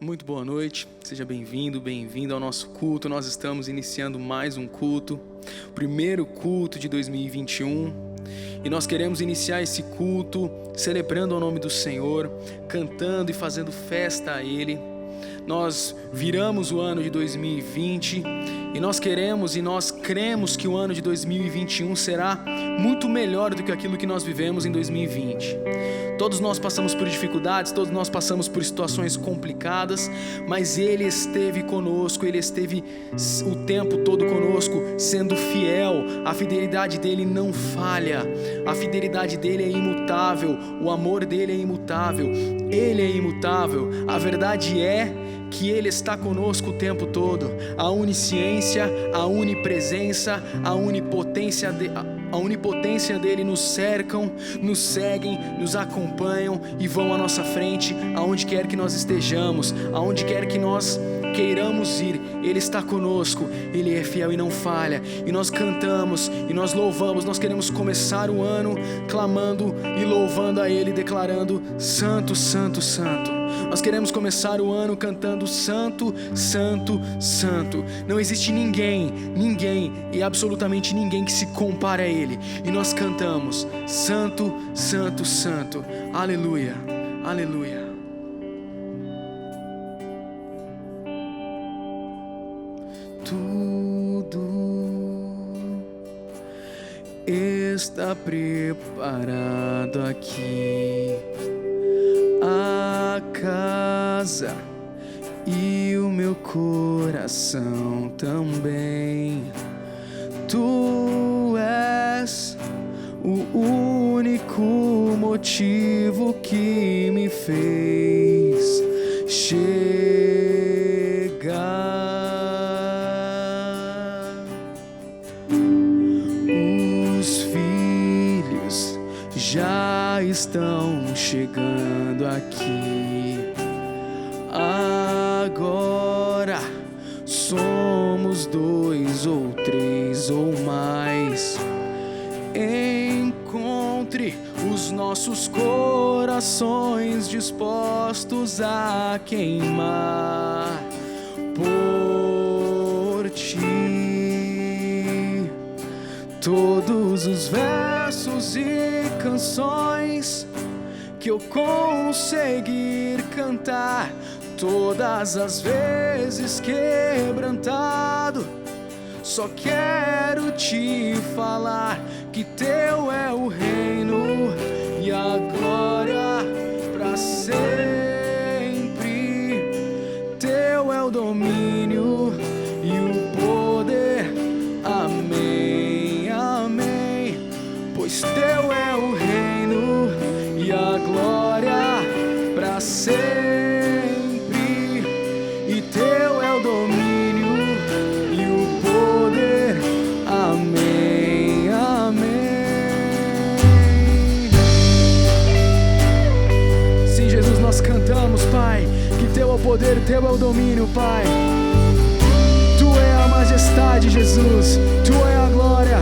Muito boa noite, seja bem-vindo, bem-vinda ao nosso culto. Nós estamos iniciando mais um culto, o primeiro culto de 2021, e nós queremos iniciar esse culto celebrando o nome do Senhor, cantando e fazendo festa a Ele. Nós viramos o ano de 2020 e nós queremos e nós cremos que o ano de 2021 será muito melhor do que aquilo que nós vivemos em 2020. Todos nós passamos por dificuldades, todos nós passamos por situações complicadas, mas Ele esteve conosco, Ele esteve o tempo todo conosco, sendo fiel. A fidelidade dEle não falha, a fidelidade dEle é imutável, o amor dEle é imutável, Ele é imutável. A verdade é que Ele está conosco o tempo todo. A onisciência, a onipresença, a onipotência dEle nos cercam, nos seguem, nos acompanham e vão à nossa frente, aonde quer que nós estejamos, aonde quer que nós queiramos ir. Ele está conosco, Ele é fiel e não falha. E nós cantamos e nós louvamos. Nós queremos começar o ano clamando e louvando a Ele, declarando: Santo, Santo, Santo. Nós queremos começar o ano cantando Santo, Santo, Santo. Não existe ninguém e absolutamente ninguém que se compare a Ele. E nós cantamos Santo, Santo, Santo. Aleluia, aleluia. Tudo está preparado aqui. A casa e o meu coração também. Tu és o único motivo que me fez chegar. Os filhos já estão chegando aqui. Agora somos 2 ou 3 ou mais. Encontre os nossos corações dispostos a queimar por ti. Todos os versos e canções que eu conseguir cantar, todas as vezes quebrantado, só quero te falar que teu é o reino e a glória para sempre. Teu é o domínio e o poder. Amém, amém. Pois teu é o reino e a glória para sempre, e teu é o domínio e o poder. Amém, amém. Sim, Jesus, nós cantamos, Pai, que teu é o poder, teu é o domínio, Pai. Tu é a majestade, Jesus, tu é a glória.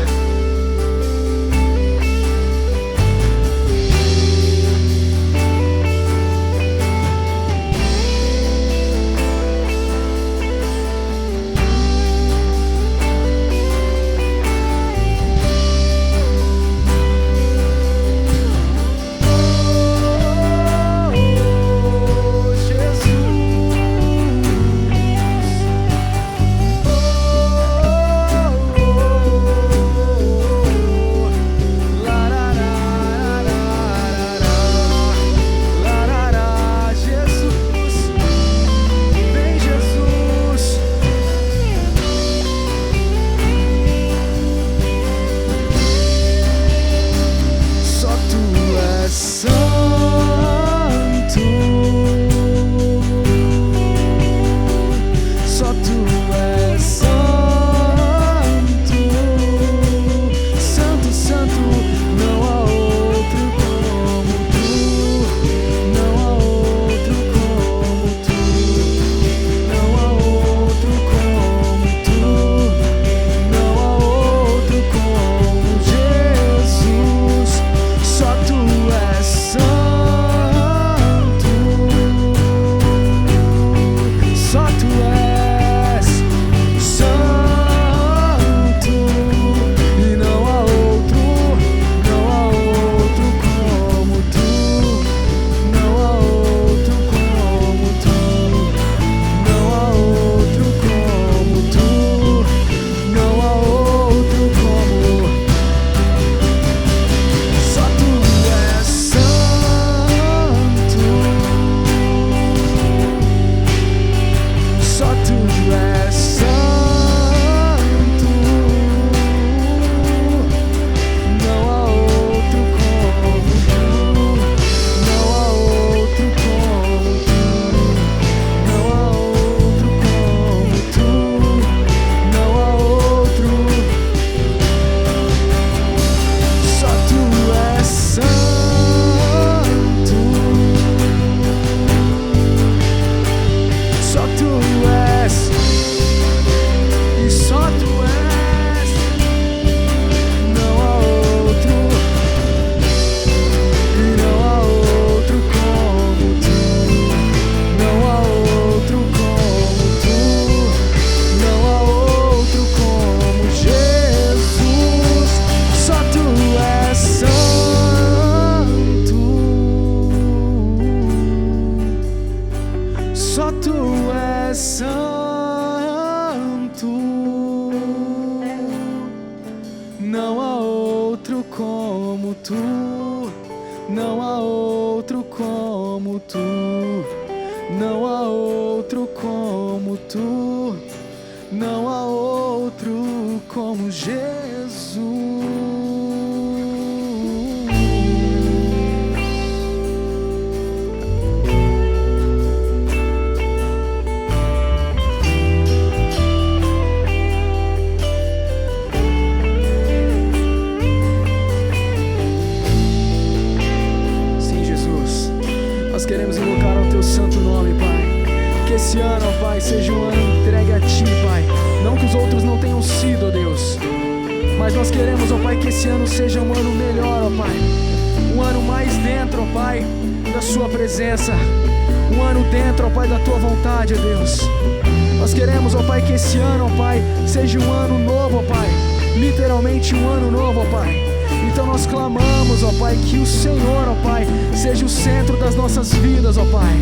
Só tu és santo, não há outro como tu, não há outro como tu, não há outro como tu, não há outro como Jesus. Nós queremos invocar ao Teu santo nome, Pai. Que esse ano, ó Pai, seja um ano entregue a Ti, Pai. Não que os outros não tenham sido, ó Deus, mas nós queremos, ó Pai, que esse ano seja um ano melhor, ó Pai. Um ano mais dentro, ó Pai, da Sua presença. Um ano dentro, ó Pai, da Tua vontade, ó Deus. Nós queremos, ó Pai, que esse ano, ó Pai, seja um ano novo, ó Pai. Literalmente um ano novo, ó Pai. Então nós clamamos, ó Pai, que o Senhor, ó Pai, seja o centro das nossas vidas, ó Pai.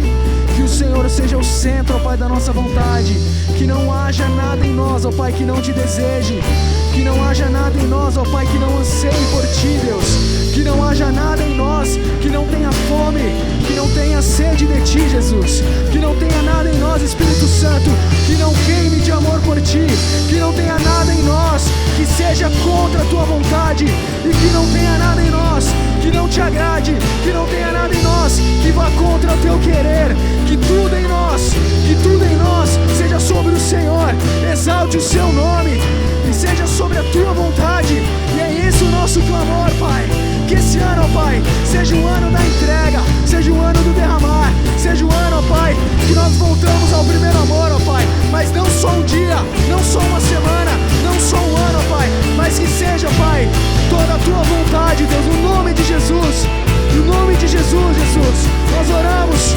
Que o Senhor seja o centro, ó Pai, da nossa vontade. Que não haja nada em nós, ó Pai, que não Te deseje. Que não haja nada em nós, ó Pai, que não anseie por Ti, Deus. Que não haja nada em nós que não tenha fome, que não tenha sede de Ti, Jesus. Que não tenha nada em nós, Espírito Santo, que não queime de amor por Ti. Que não tenha nada em nós que seja contra a Tua vontade. E que não tenha nada em nós que não Te agrade. Que não tenha nada em nós que vá contra o Teu querer. Que tudo em nós seja sobre o Senhor. Exalte o Seu nome e seja sobre a Tua vontade. E é esse o nosso clamor, Pai. Que esse ano, ó Pai, seja um ano da entrega, seja um ano do derramar, seja um ano, ó Pai, que nós voltamos ao primeiro amor, ó Pai. Mas não só um dia, não só uma semana, não só um ano, ó Pai, mas que seja, Pai, toda a Tua vontade, Deus, no nome de Jesus. No nome de Jesus, Jesus, nós oramos.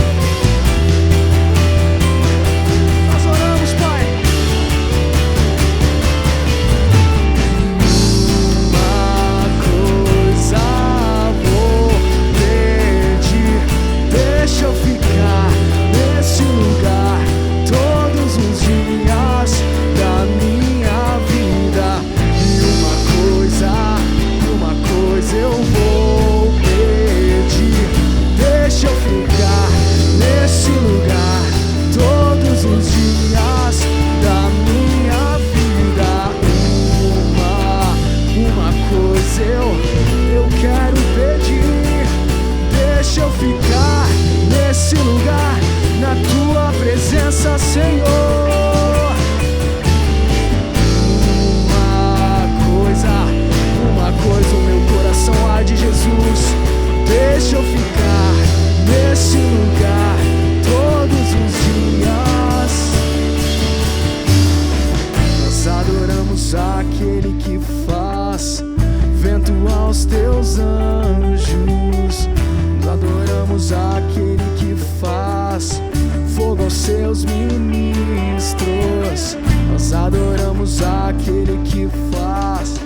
Pai. Uma coisa vou pedir, deixa eu ficar nesse lugar todos os dias da minha vida. E uma coisa eu vou pedir, deixa eu ficar nesse lugar todos os dias da minha vida. Uma coisa eu quero pedir, deixa eu ficar nesse lugar, na Tua presença, Senhor. Uma coisa o meu coração há de Jesus, deixa eu ficar nesse lugar todos os dias. Nós adoramos aquele que faz vento aos Teus anjos. Nós adoramos aquele que faz fogo aos Seus ministros. Nós adoramos aquele que faz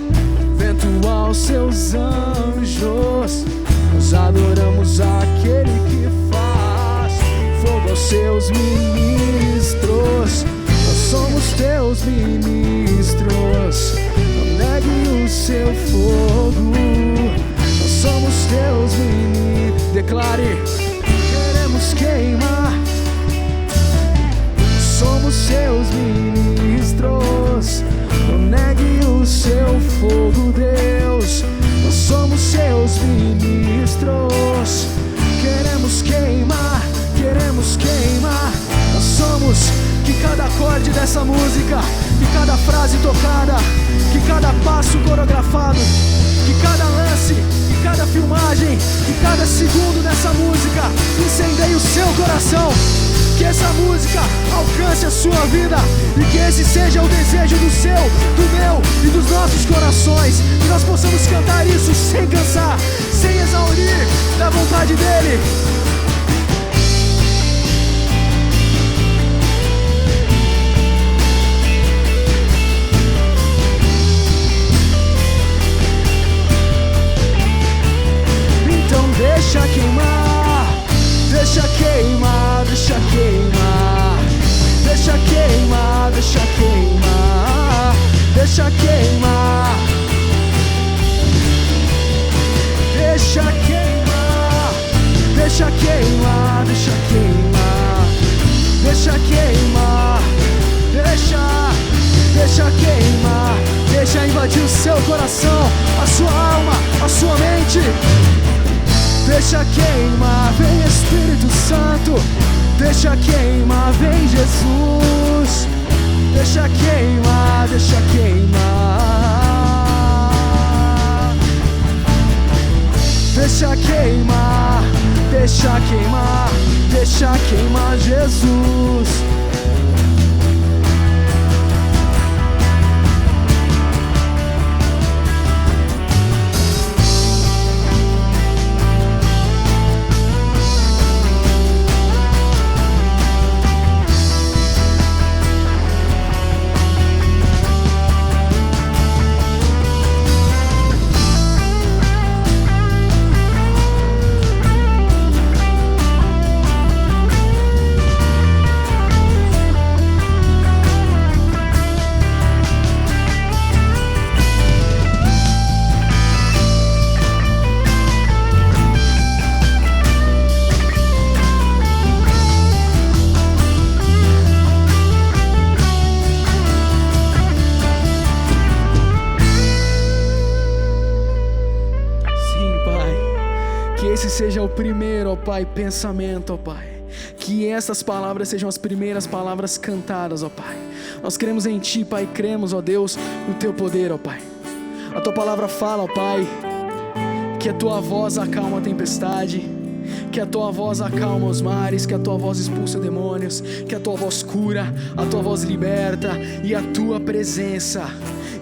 vento aos Seus anjos. Nós adoramos aquele que faz fogo aos Seus ministros. Nós somos Teus ministros, não negue o Seu fogo. Nós somos Teus ministros. Declare: queremos queimar. Somos Seus ministros, não negue o Seu fogo, Deus. Nós somos Seus ministros. Queremos queimar, queremos queimar. Nós somos, que cada acorde dessa música, que cada frase tocada, que cada passo coreografado, que cada lance, que cada filmagem, que cada segundo dessa música incendeie o seu coração. Que essa música alcance a sua vida e que esse seja o desejo do seu, do meu e dos nossos corações. Que nós possamos cantar isso sem cansar, sem exaurir da vontade dEle. Então deixa queimar, deixa queimar, deixa queimar. Deixa queimar, deixa queimar, deixa queimar, deixa queimar, deixa invadir o seu coração, a sua alma, a sua mente. Deixa queimar, vem Espírito Santo, deixa queimar, vem Jesus. Deixa queimar, deixa queimar, deixa queimar, deixa queimar, deixa queimar Jesus. Seja o primeiro, ó Pai, pensamento, ó Pai. Que essas palavras sejam as primeiras palavras cantadas, ó Pai. Nós cremos em Ti, Pai, cremos, ó Deus, no Teu poder, ó Pai. A Tua palavra fala, ó Pai, que a Tua voz acalma a tempestade, que a Tua voz acalma os mares, que a Tua voz expulsa demônios, que a Tua voz cura, a Tua voz liberta, e a Tua presença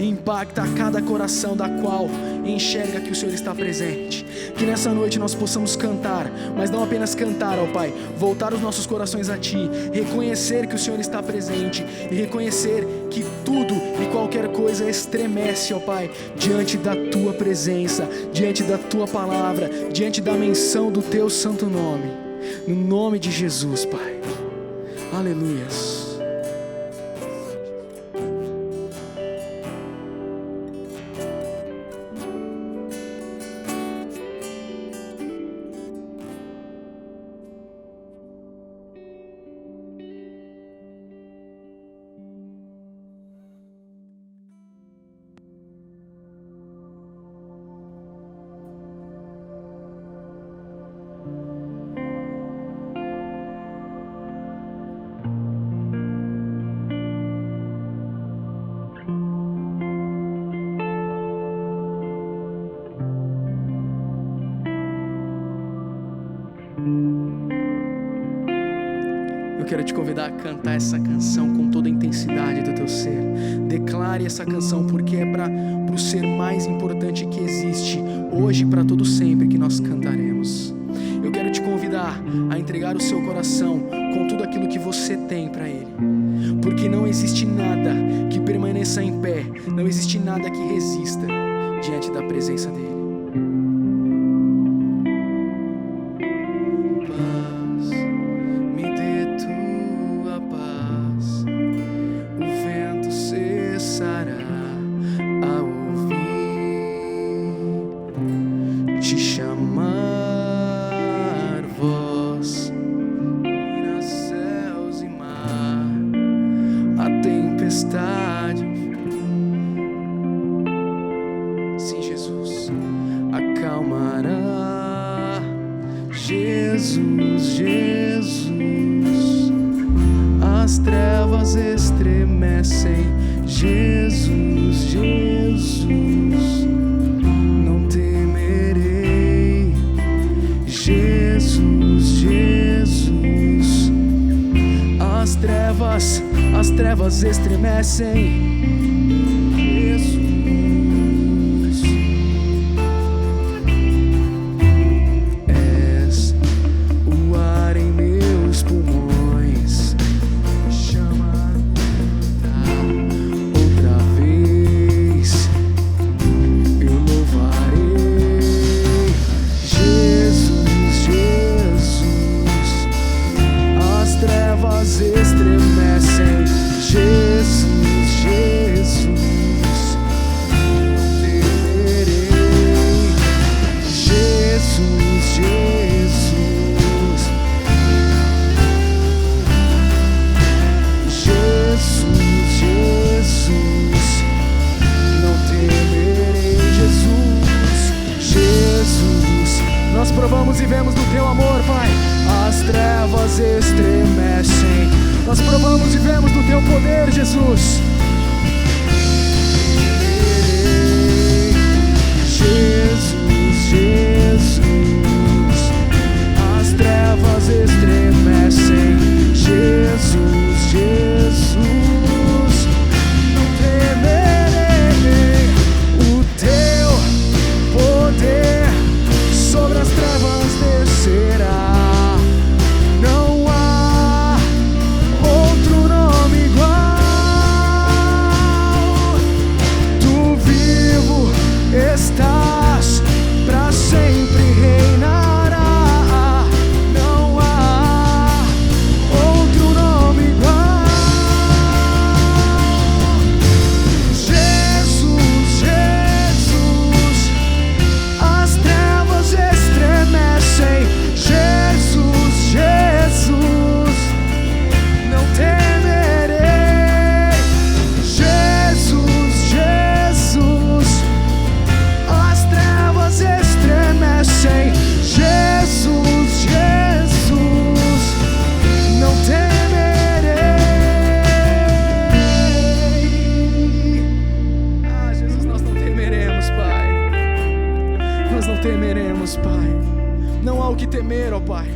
impacta cada coração da qual enxerga que o Senhor está presente. Que nessa noite nós possamos cantar, mas não apenas cantar, ó Pai, voltar os nossos corações a Ti, reconhecer que o Senhor está presente e reconhecer que tudo e qualquer coisa estremece, ó Pai, diante da Tua presença, diante da Tua palavra, diante da menção do Teu santo nome, no nome de Jesus, Pai. Aleluias. Quero te convidar a cantar essa canção com toda a intensidade do teu ser. Declare essa canção, porque é para o ser mais importante que existe hoje, para todo sempre, que nós cantaremos. Eu quero te convidar a entregar o seu coração com tudo aquilo que você tem para Ele, porque não existe nada que permaneça em pé, não existe nada que resista diante da presença dEle. Sim, Jesus, acalmará. Jesus, Jesus, as trevas estremecem. Jesus, Jesus, não temerei. Jesus, Jesus, as trevas estremecem. Estremecem. Jesus, Jesus, Nós provamos e vemos do teu poder, Jesus. Jesus, Jesus, as trevas estremecem. Jesus, Jesus, não temerei. O teu poder sobre as trevas descerá. Não há outro nome igual. Tu vivo estás, pra sempre reinará. Não há outro nome igual. Jesus, Jesus, as trevas estremecem. Jesus, Jesus, não temerei. Jesus, Jesus, as trevas estremecem. Jesus, Jesus, não temerei. Ah, Jesus, nós não temeremos, Pai. Nós não temeremos, Pai. Não há o que temer, ó Pai.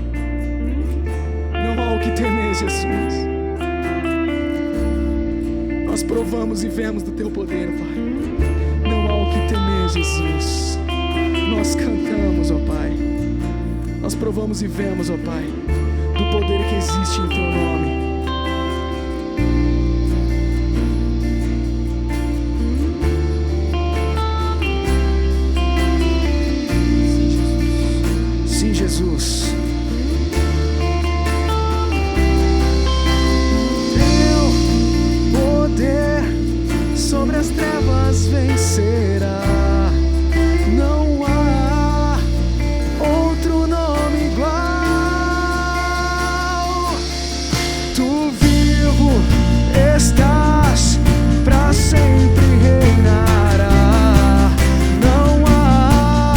Não há o que temer, Jesus. Nós provamos e vemos do teu poder, Pai. Não há o que temer, Jesus. Nós cantamos, ó Pai. Nós provamos e vemos, ó Pai, do poder que existe em teu nome. Sim, Jesus. Teu poder sobre as trevas vencerá. Não há outro nome igual. Tu vivo estás, pra sempre reinará. Não há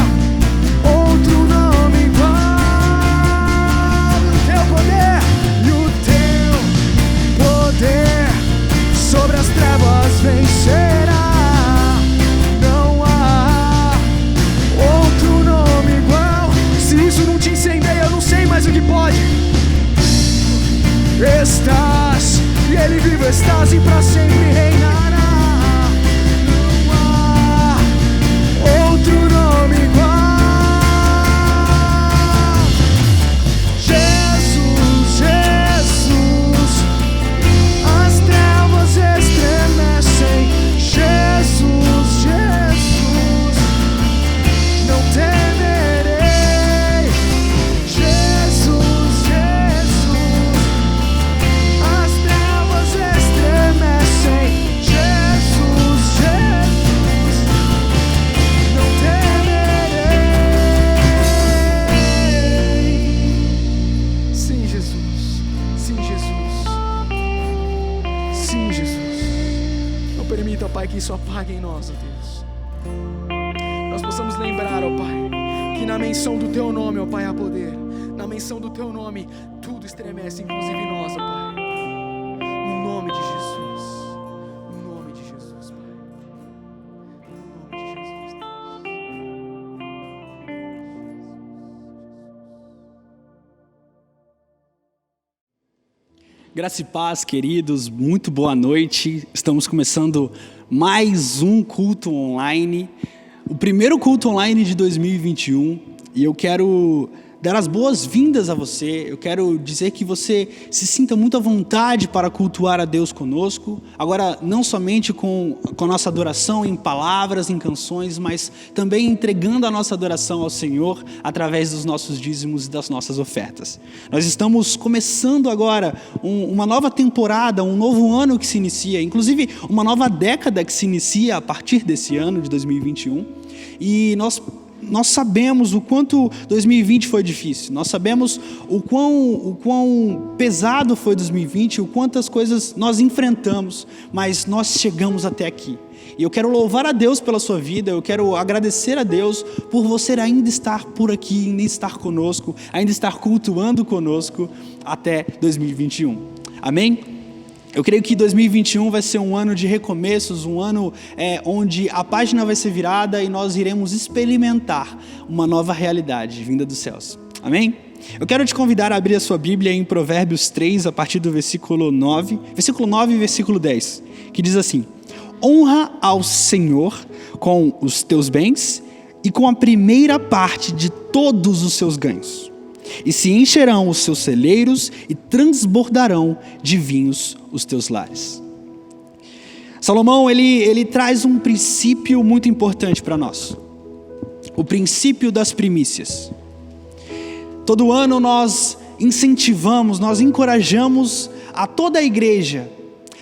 outro nome igual. Teu poder e o teu poder sobre as trevas vencerá. Não há outro nome igual. Se isso não te incendeia, eu não sei mais o que pode. Estás, e Ele vivo estás, e pra sempre reinará. Não há outro nome igual. Jesus, Jesus, as trevas estremecem. Jesus, Jesus, não temerei. Jesus, Jesus, as trevas estremecem. Jesus, Jesus, não temerei. Sim, Jesus. Sim, Jesus. Sim, Jesus. Não permita, ó Pai, que isso apague em nós, ó Deus. Nós possamos lembrar, ó Pai, que na menção do Teu nome, ó Pai, há poder. Na menção do Teu nome, tudo estremece, inclusive nós, ó Pai. No nome de Jesus. No nome de Jesus, Pai. No nome de Jesus, Deus. Graça e paz, queridos, muito boa noite. Estamos começando mais um culto online, o primeiro culto online de 2021, e eu quero dar as boas-vindas a você. Eu quero dizer que você se sinta muito à vontade para cultuar a Deus conosco. Agora, não somente com a nossa adoração em palavras, em canções, mas também entregando a nossa adoração ao Senhor através dos nossos dízimos e das nossas ofertas. Nós estamos começando agora uma nova temporada, um novo ano que se inicia, inclusive uma nova década que se inicia a partir desse ano de 2021. E nós sabemos o quanto 2020 foi difícil, nós sabemos o quão pesado foi 2020, o quantas coisas nós enfrentamos, mas nós chegamos até aqui. E eu quero louvar a Deus pela sua vida, eu quero agradecer a Deus por você ainda estar por aqui, ainda estar conosco, ainda estar cultuando conosco até 2021. Amém? Eu creio que 2021 vai ser um ano de recomeços, um ano onde a página vai ser virada e nós iremos experimentar uma nova realidade vinda dos céus. Amém? Eu quero te convidar a abrir a sua Bíblia em Provérbios 3, a partir do versículo 9 e versículo 10, que diz assim: honra ao Senhor com os teus bens e com a primeira parte de todos os seus ganhos. E se encherão os seus celeiros e transbordarão de vinhos os teus lares. Salomão, ele traz um princípio muito importante para nós. O princípio das primícias. Todo ano nós incentivamos, nós encorajamos a toda a igreja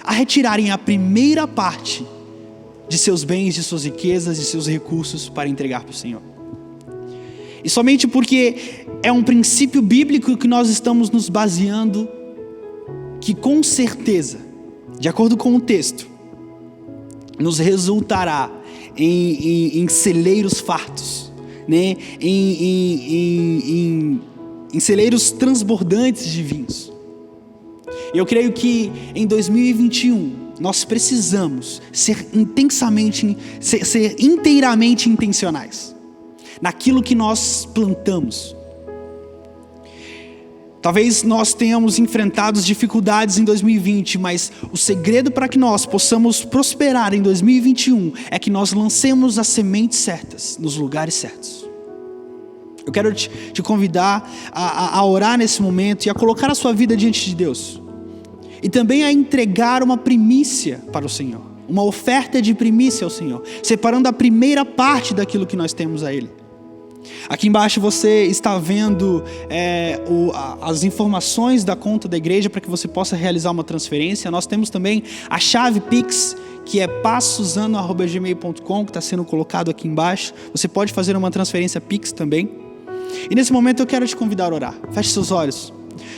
a retirarem a primeira parte de seus bens, de suas riquezas, de seus recursos para entregar para o Senhor. E somente porque é um princípio bíblico que nós estamos nos baseando, que com certeza, de acordo com o texto, nos resultará em celeiros fartos, né? em celeiros transbordantes de vinhos. Eu creio que em 2021 nós precisamos ser inteiramente intencionais naquilo que nós plantamos. Talvez nós tenhamos enfrentado dificuldades em 2020, mas o segredo para que nós possamos prosperar em 2021 é que nós lancemos as sementes certas nos lugares certos. Eu quero te convidar a orar nesse momento e a colocar a sua vida diante de Deus. E também a entregar uma primícia para o Senhor. Uma oferta de primícia ao Senhor. Separando a primeira parte daquilo que nós temos a Ele. Aqui embaixo você está vendo as informações da conta da igreja para que você possa realizar uma transferência. Nós temos também a chave Pix, que é passosano@gmail.com, que está sendo colocado aqui embaixo. Você pode fazer uma transferência Pix também. E nesse momento eu quero te convidar a orar. Feche seus olhos.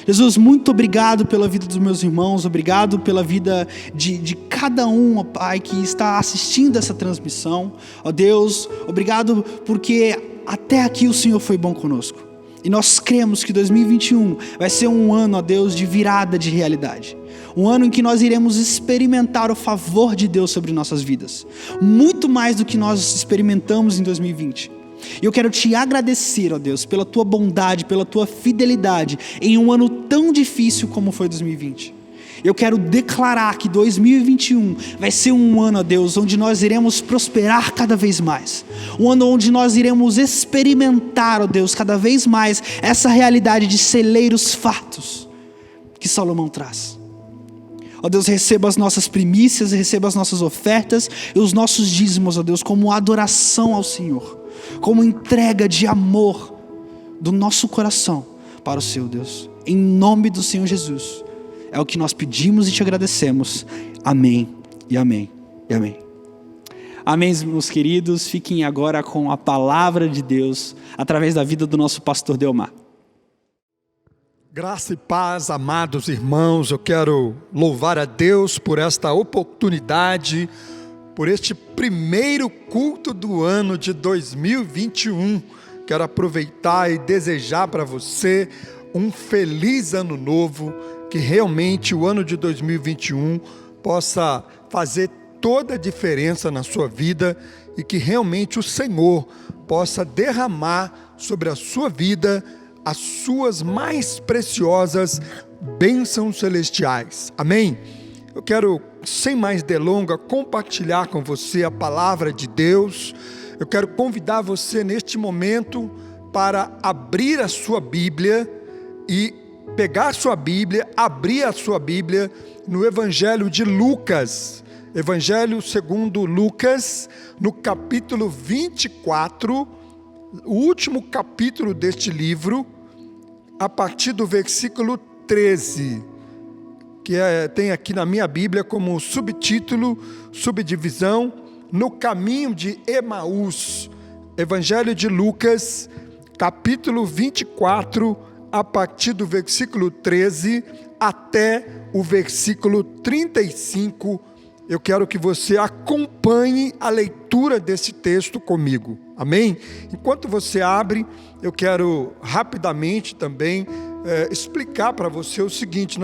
Jesus, muito obrigado pela vida dos meus irmãos, obrigado pela vida de cada um, ó Pai, que está assistindo essa transmissão. Ó Deus, obrigado porque até aqui o Senhor foi bom conosco. E nós cremos que 2021 vai ser um ano, ó Deus, de virada de realidade. Um ano em que nós iremos experimentar o favor de Deus sobre nossas vidas. Muito mais do que nós experimentamos em 2020. E eu quero te agradecer, ó Deus, pela tua bondade, pela tua fidelidade em um ano tão difícil como foi 2020. Eu quero declarar que 2021 vai ser um ano, ó Deus, onde nós iremos prosperar cada vez mais. Um ano onde nós iremos experimentar, ó Deus, cada vez mais essa realidade de celeiros fartos que Salomão traz. Ó Deus, receba as nossas primícias, receba as nossas ofertas e os nossos dízimos, ó Deus, como adoração ao Senhor. Como entrega de amor do nosso coração para o Seu, Deus. Em nome do Senhor Jesus. É o que nós pedimos e te agradecemos. Amém e amém e amém. Amém, meus queridos. Fiquem agora com a palavra de Deus através da vida do nosso pastor Delmar. Graça e paz, amados irmãos. Eu quero louvar a Deus por esta oportunidade, por este primeiro culto do ano de 2021. Quero aproveitar e desejar para você um feliz ano novo, que realmente o ano de 2021 possa fazer toda a diferença na sua vida e que realmente o Senhor possa derramar sobre a sua vida as suas mais preciosas bênçãos celestiais. Amém? Eu quero, sem mais delonga, compartilhar com você a palavra de Deus. Eu quero convidar você neste momento para abrir a sua Bíblia e pegar a sua Bíblia, abrir a sua Bíblia no Evangelho de Lucas. Evangelho segundo Lucas, no capítulo 24, o último capítulo deste livro, a partir do versículo 13. Que tem aqui na minha Bíblia como subtítulo, subdivisão, no caminho de Emaús. Evangelho de Lucas, capítulo 24, a partir do versículo 13 até o versículo 35. Eu quero que você acompanhe a leitura desse texto comigo. Amém? Enquanto você abre, eu quero rapidamente também explicar para você o seguinte: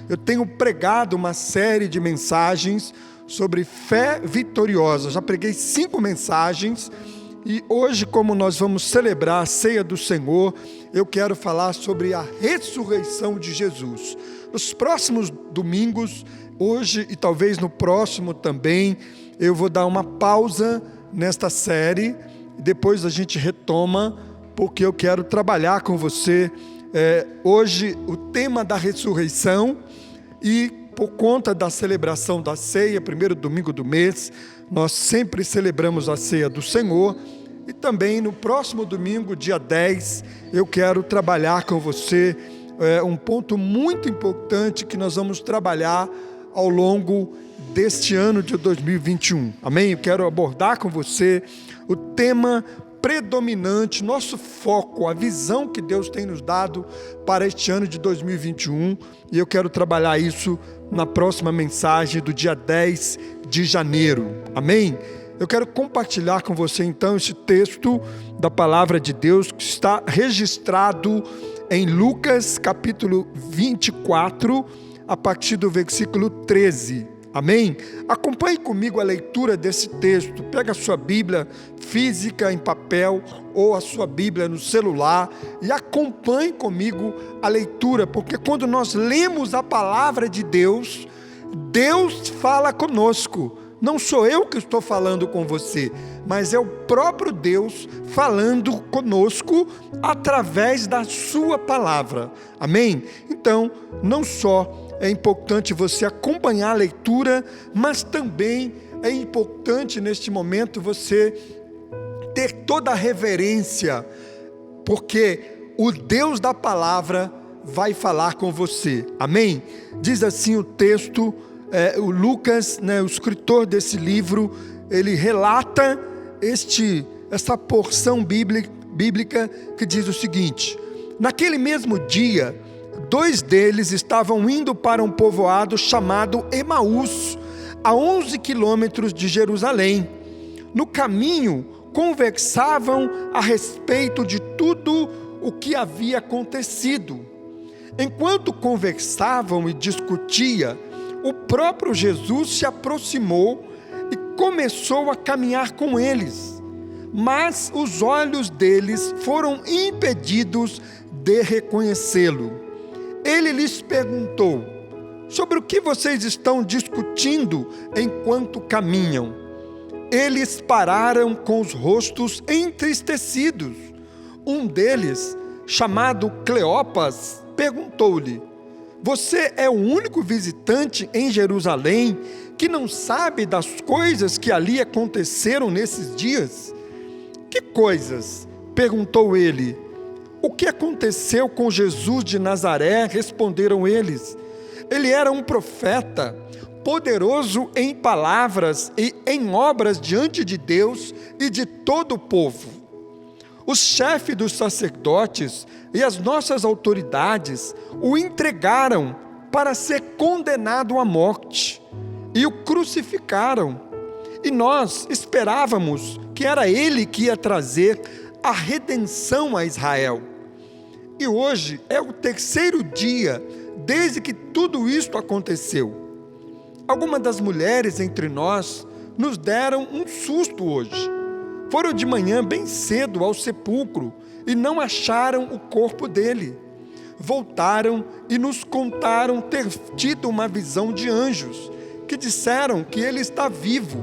eu tenho pregado uma série de mensagens sobre fé vitoriosa. Já preguei 5 mensagens e hoje, como nós vamos celebrar a ceia do Senhor, eu quero falar sobre a ressurreição de Jesus. Nos próximos domingos, hoje e talvez no próximo também, eu vou dar uma pausa nesta série, depois a gente retoma, porque eu quero trabalhar com você hoje o tema da ressurreição. E por conta da celebração da ceia, primeiro domingo do mês, nós sempre celebramos a ceia do Senhor. E também no próximo domingo, dia 10, eu quero trabalhar com você um ponto muito importante que nós vamos trabalhar ao longo deste ano de 2021. Amém? Eu quero abordar com você o tema predominante, nosso foco, a visão que Deus tem nos dado para este ano de 2021, e eu quero trabalhar isso na próxima mensagem do dia 10 de janeiro. Amém? Eu quero compartilhar com você então esse texto da palavra de Deus que está registrado em Lucas capítulo 24, a partir do versículo 13. Amém? Acompanhe comigo a leitura desse texto. Pega a sua Bíblia física em papel ou a sua Bíblia no celular e acompanhe comigo a leitura, porque quando nós lemos a palavra de Deus, Deus fala conosco. Não sou eu que estou falando com você, mas é o próprio Deus falando conosco através da sua palavra. Amém? Então, não só é importante você acompanhar a leitura, mas também é importante neste momento você ter toda a reverência, porque o Deus da palavra vai falar com você. Amém? Diz assim o texto, o Lucas, o escritor desse livro, ele relata essa porção bíblica que diz o seguinte: naquele mesmo dia, 2 deles estavam indo para um povoado chamado Emaús, a 11 quilômetros de Jerusalém. No caminho, conversavam a respeito de tudo o que havia acontecido. Enquanto conversavam e discutiam, o próprio Jesus se aproximou e começou a caminhar com eles. Mas os olhos deles foram impedidos de reconhecê-lo. Ele lhes perguntou: sobre o que vocês estão discutindo enquanto caminham? Eles pararam com os rostos entristecidos. Um deles, chamado Cleopas, perguntou-lhe: você é o único visitante em Jerusalém que não sabe das coisas que ali aconteceram nesses dias? Que coisas? Perguntou ele. O que aconteceu com Jesus de Nazaré? Responderam eles. Ele era um profeta, poderoso em palavras e em obras diante de Deus e de todo o povo. Os chefes dos sacerdotes e as nossas autoridades o entregaram para ser condenado à morte e o crucificaram. E nós esperávamos que era ele que ia trazer a redenção a Israel. E hoje é o 3º dia desde que tudo isto aconteceu. Algumas das mulheres entre nós nos deram um susto hoje. Foram de manhã bem cedo ao sepulcro e não acharam o corpo dele. Voltaram e nos contaram ter tido uma visão de anjos que disseram que ele está vivo.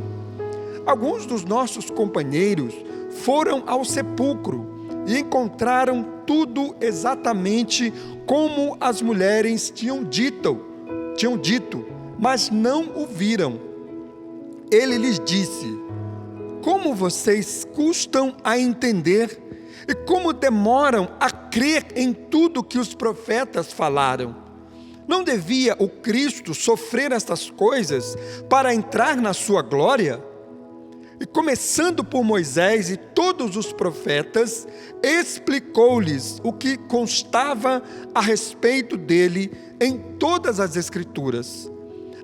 Alguns dos nossos companheiros foram ao sepulcro e encontraram tudo exatamente como as mulheres tinham dito, mas não o viram. Ele lhes disse: como vocês custam a entender e como demoram a crer em tudo que os profetas falaram. Não devia o Cristo sofrer estas coisas para entrar na sua glória? E começando por Moisés e todos os profetas, explicou-lhes o que constava a respeito dele em todas as Escrituras.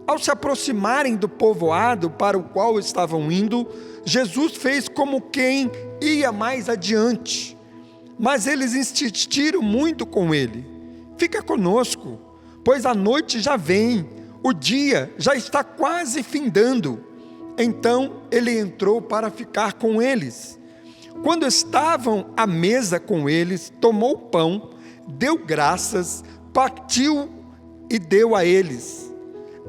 Ao se aproximarem do povoado para o qual estavam indo, Jesus fez como quem ia mais adiante. Mas eles insistiram muito com ele: fica conosco, pois a noite já vem, o dia já está quase findando. Então ele entrou para ficar com eles. Quando estavam à mesa com eles, tomou o pão, deu graças, partiu e deu a eles.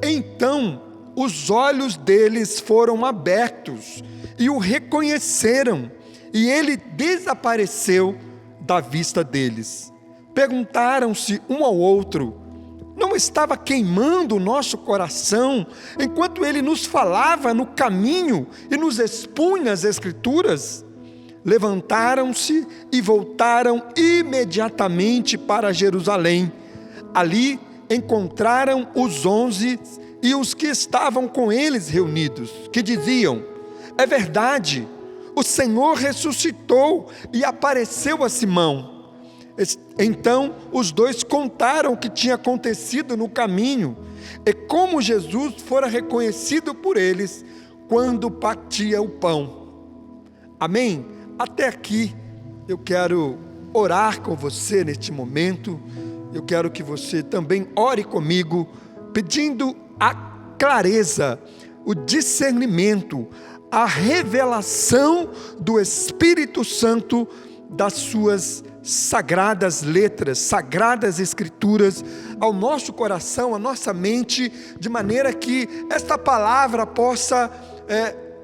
Então os olhos deles foram abertos e o reconheceram, e ele desapareceu da vista deles. Perguntaram-se um ao outro: não estava queimando o nosso coração enquanto ele nos falava no caminho e nos expunha as Escrituras? Levantaram-se e voltaram imediatamente para Jerusalém. Ali encontraram os 11 e os que estavam com eles reunidos, que diziam: é verdade, o Senhor ressuscitou e apareceu a Simão. Então os dois contaram o que tinha acontecido no caminho e como Jesus fora reconhecido por eles quando partia o pão. Amém? Até aqui eu quero orar com você neste momento. Eu quero que você também ore comigo, pedindo a clareza, o discernimento, a revelação do Espírito Santo das suas sagradas letras, sagradas escrituras, ao nosso coração, à nossa mente, de maneira que esta palavra possa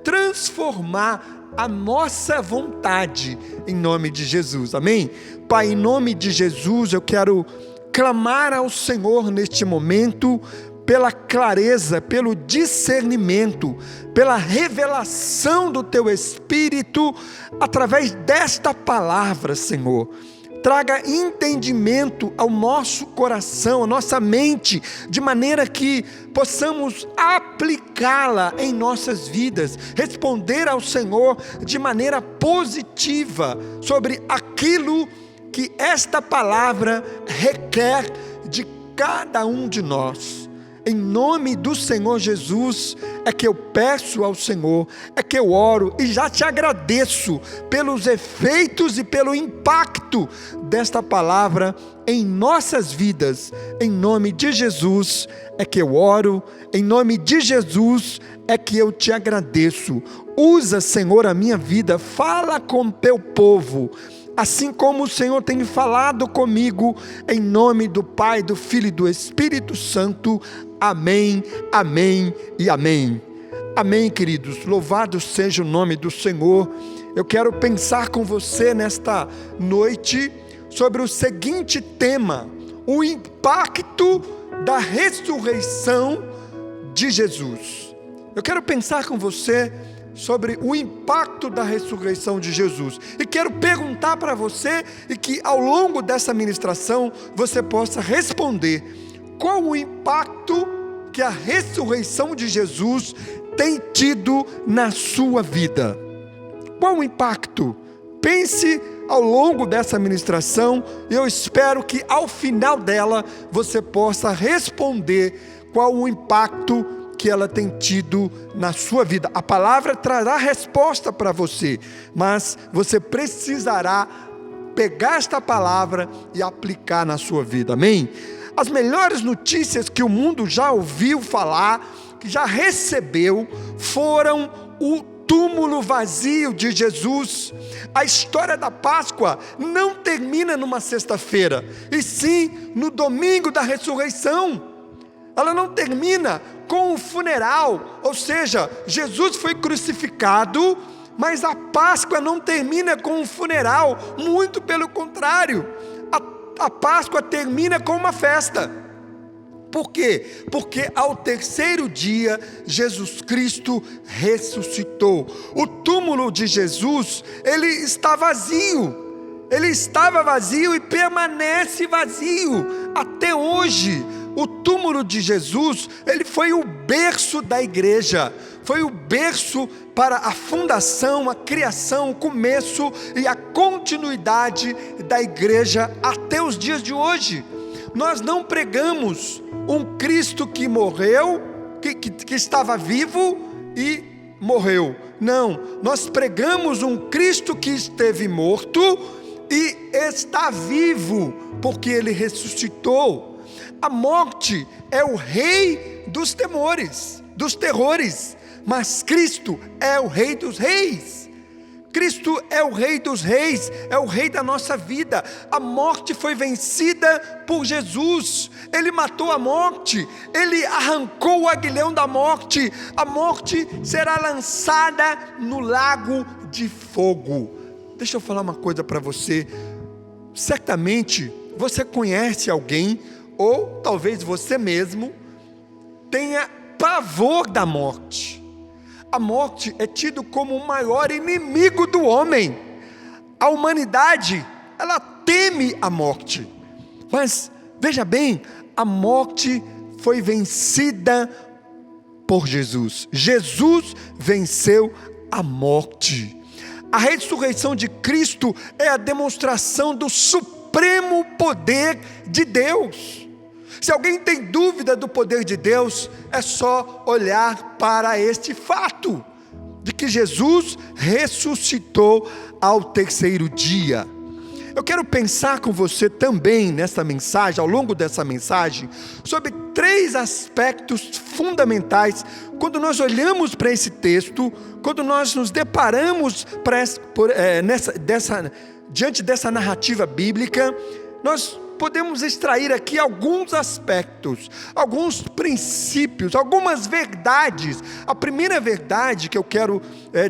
transformar a nossa vontade, em nome de Jesus, amém? Pai, em nome de Jesus, eu quero clamar ao Senhor neste momento, pela clareza, pelo discernimento, pela revelação do Teu Espírito, através desta palavra, Senhor. Traga entendimento ao nosso coração, à nossa mente, de maneira que possamos aplicá-la em nossas vidas, responder ao Senhor de maneira positiva sobre aquilo que esta palavra requer de cada um de nós. Em nome do Senhor Jesus, é que eu peço ao Senhor, é que eu oro e já te agradeço pelos efeitos e pelo impacto desta palavra em nossas vidas. Em nome de Jesus é que eu oro, em nome de Jesus é que eu te agradeço. Usa, Senhor, a minha vida, fala com o teu povo, assim como o Senhor tem falado comigo, em nome do Pai, do Filho e do Espírito Santo. Amém, amém e amém. Amém, queridos. Louvado seja o nome do Senhor. Eu quero pensar com você nesta noite sobre o seguinte tema: o impacto da ressurreição de Jesus. Eu quero pensar com você sobre o impacto da ressurreição de Jesus. E quero perguntar para você, e que ao longo dessa ministração você possa responder: qual o impacto que a ressurreição de Jesus tem tido na sua vida? Qual o impacto? Pense ao longo dessa ministração, e eu espero que ao final dela você possa responder qual o impacto que ela tem tido na sua vida. A palavra trará resposta para você, mas você precisará pegar esta palavra e aplicar na sua vida, amém? As melhores notícias que o mundo já ouviu falar, que já recebeu, foram o túmulo vazio de Jesus. A história da Páscoa não termina numa sexta-feira, e sim no domingo da ressurreição. Ela não termina com o funeral, ou seja, Jesus foi crucificado, mas a Páscoa não termina com o funeral, muito pelo contrário. A Páscoa termina com uma festa. Por quê? Porque ao terceiro dia, Jesus Cristo ressuscitou. O túmulo de Jesus, ele está vazio. Ele estava vazio e permanece vazio até hoje. O túmulo de Jesus, ele foi o berço da igreja, foi o berço para a fundação, a criação, o começo e a continuidade da igreja até os dias de hoje. Nós não pregamos um Cristo que morreu, que estava vivo e morreu. Não, nós pregamos um Cristo que esteve morto, e está vivo, porque Ele ressuscitou. A morte é o rei dos temores, dos terrores, mas Cristo é o Rei dos Reis. Cristo é o Rei dos Reis, é o Rei da nossa vida. A morte foi vencida por Jesus. Ele matou a morte, Ele arrancou o aguilhão da morte. A morte será lançada no lago de fogo. Deixa eu falar uma coisa para você. Certamente você conhece alguém, ou talvez você mesmo tenha pavor da morte. A morte é tido como o maior inimigo do homem. A humanidade, ela teme a morte. Mas, veja bem, a morte foi vencida por Jesus. Jesus venceu a morte. A ressurreição de Cristo é a demonstração do supremo poder de Deus. Se alguém tem dúvida do poder de Deus, é só olhar para este fato, de que Jesus ressuscitou ao terceiro dia. Eu quero pensar com você também nessa mensagem, ao longo dessa mensagem, sobre 3 aspectos fundamentais. Quando nós olhamos para esse texto, quando nós nos deparamos diante dessa narrativa bíblica, nós podemos extrair aqui alguns aspectos, alguns princípios, algumas verdades. A primeira verdade que eu quero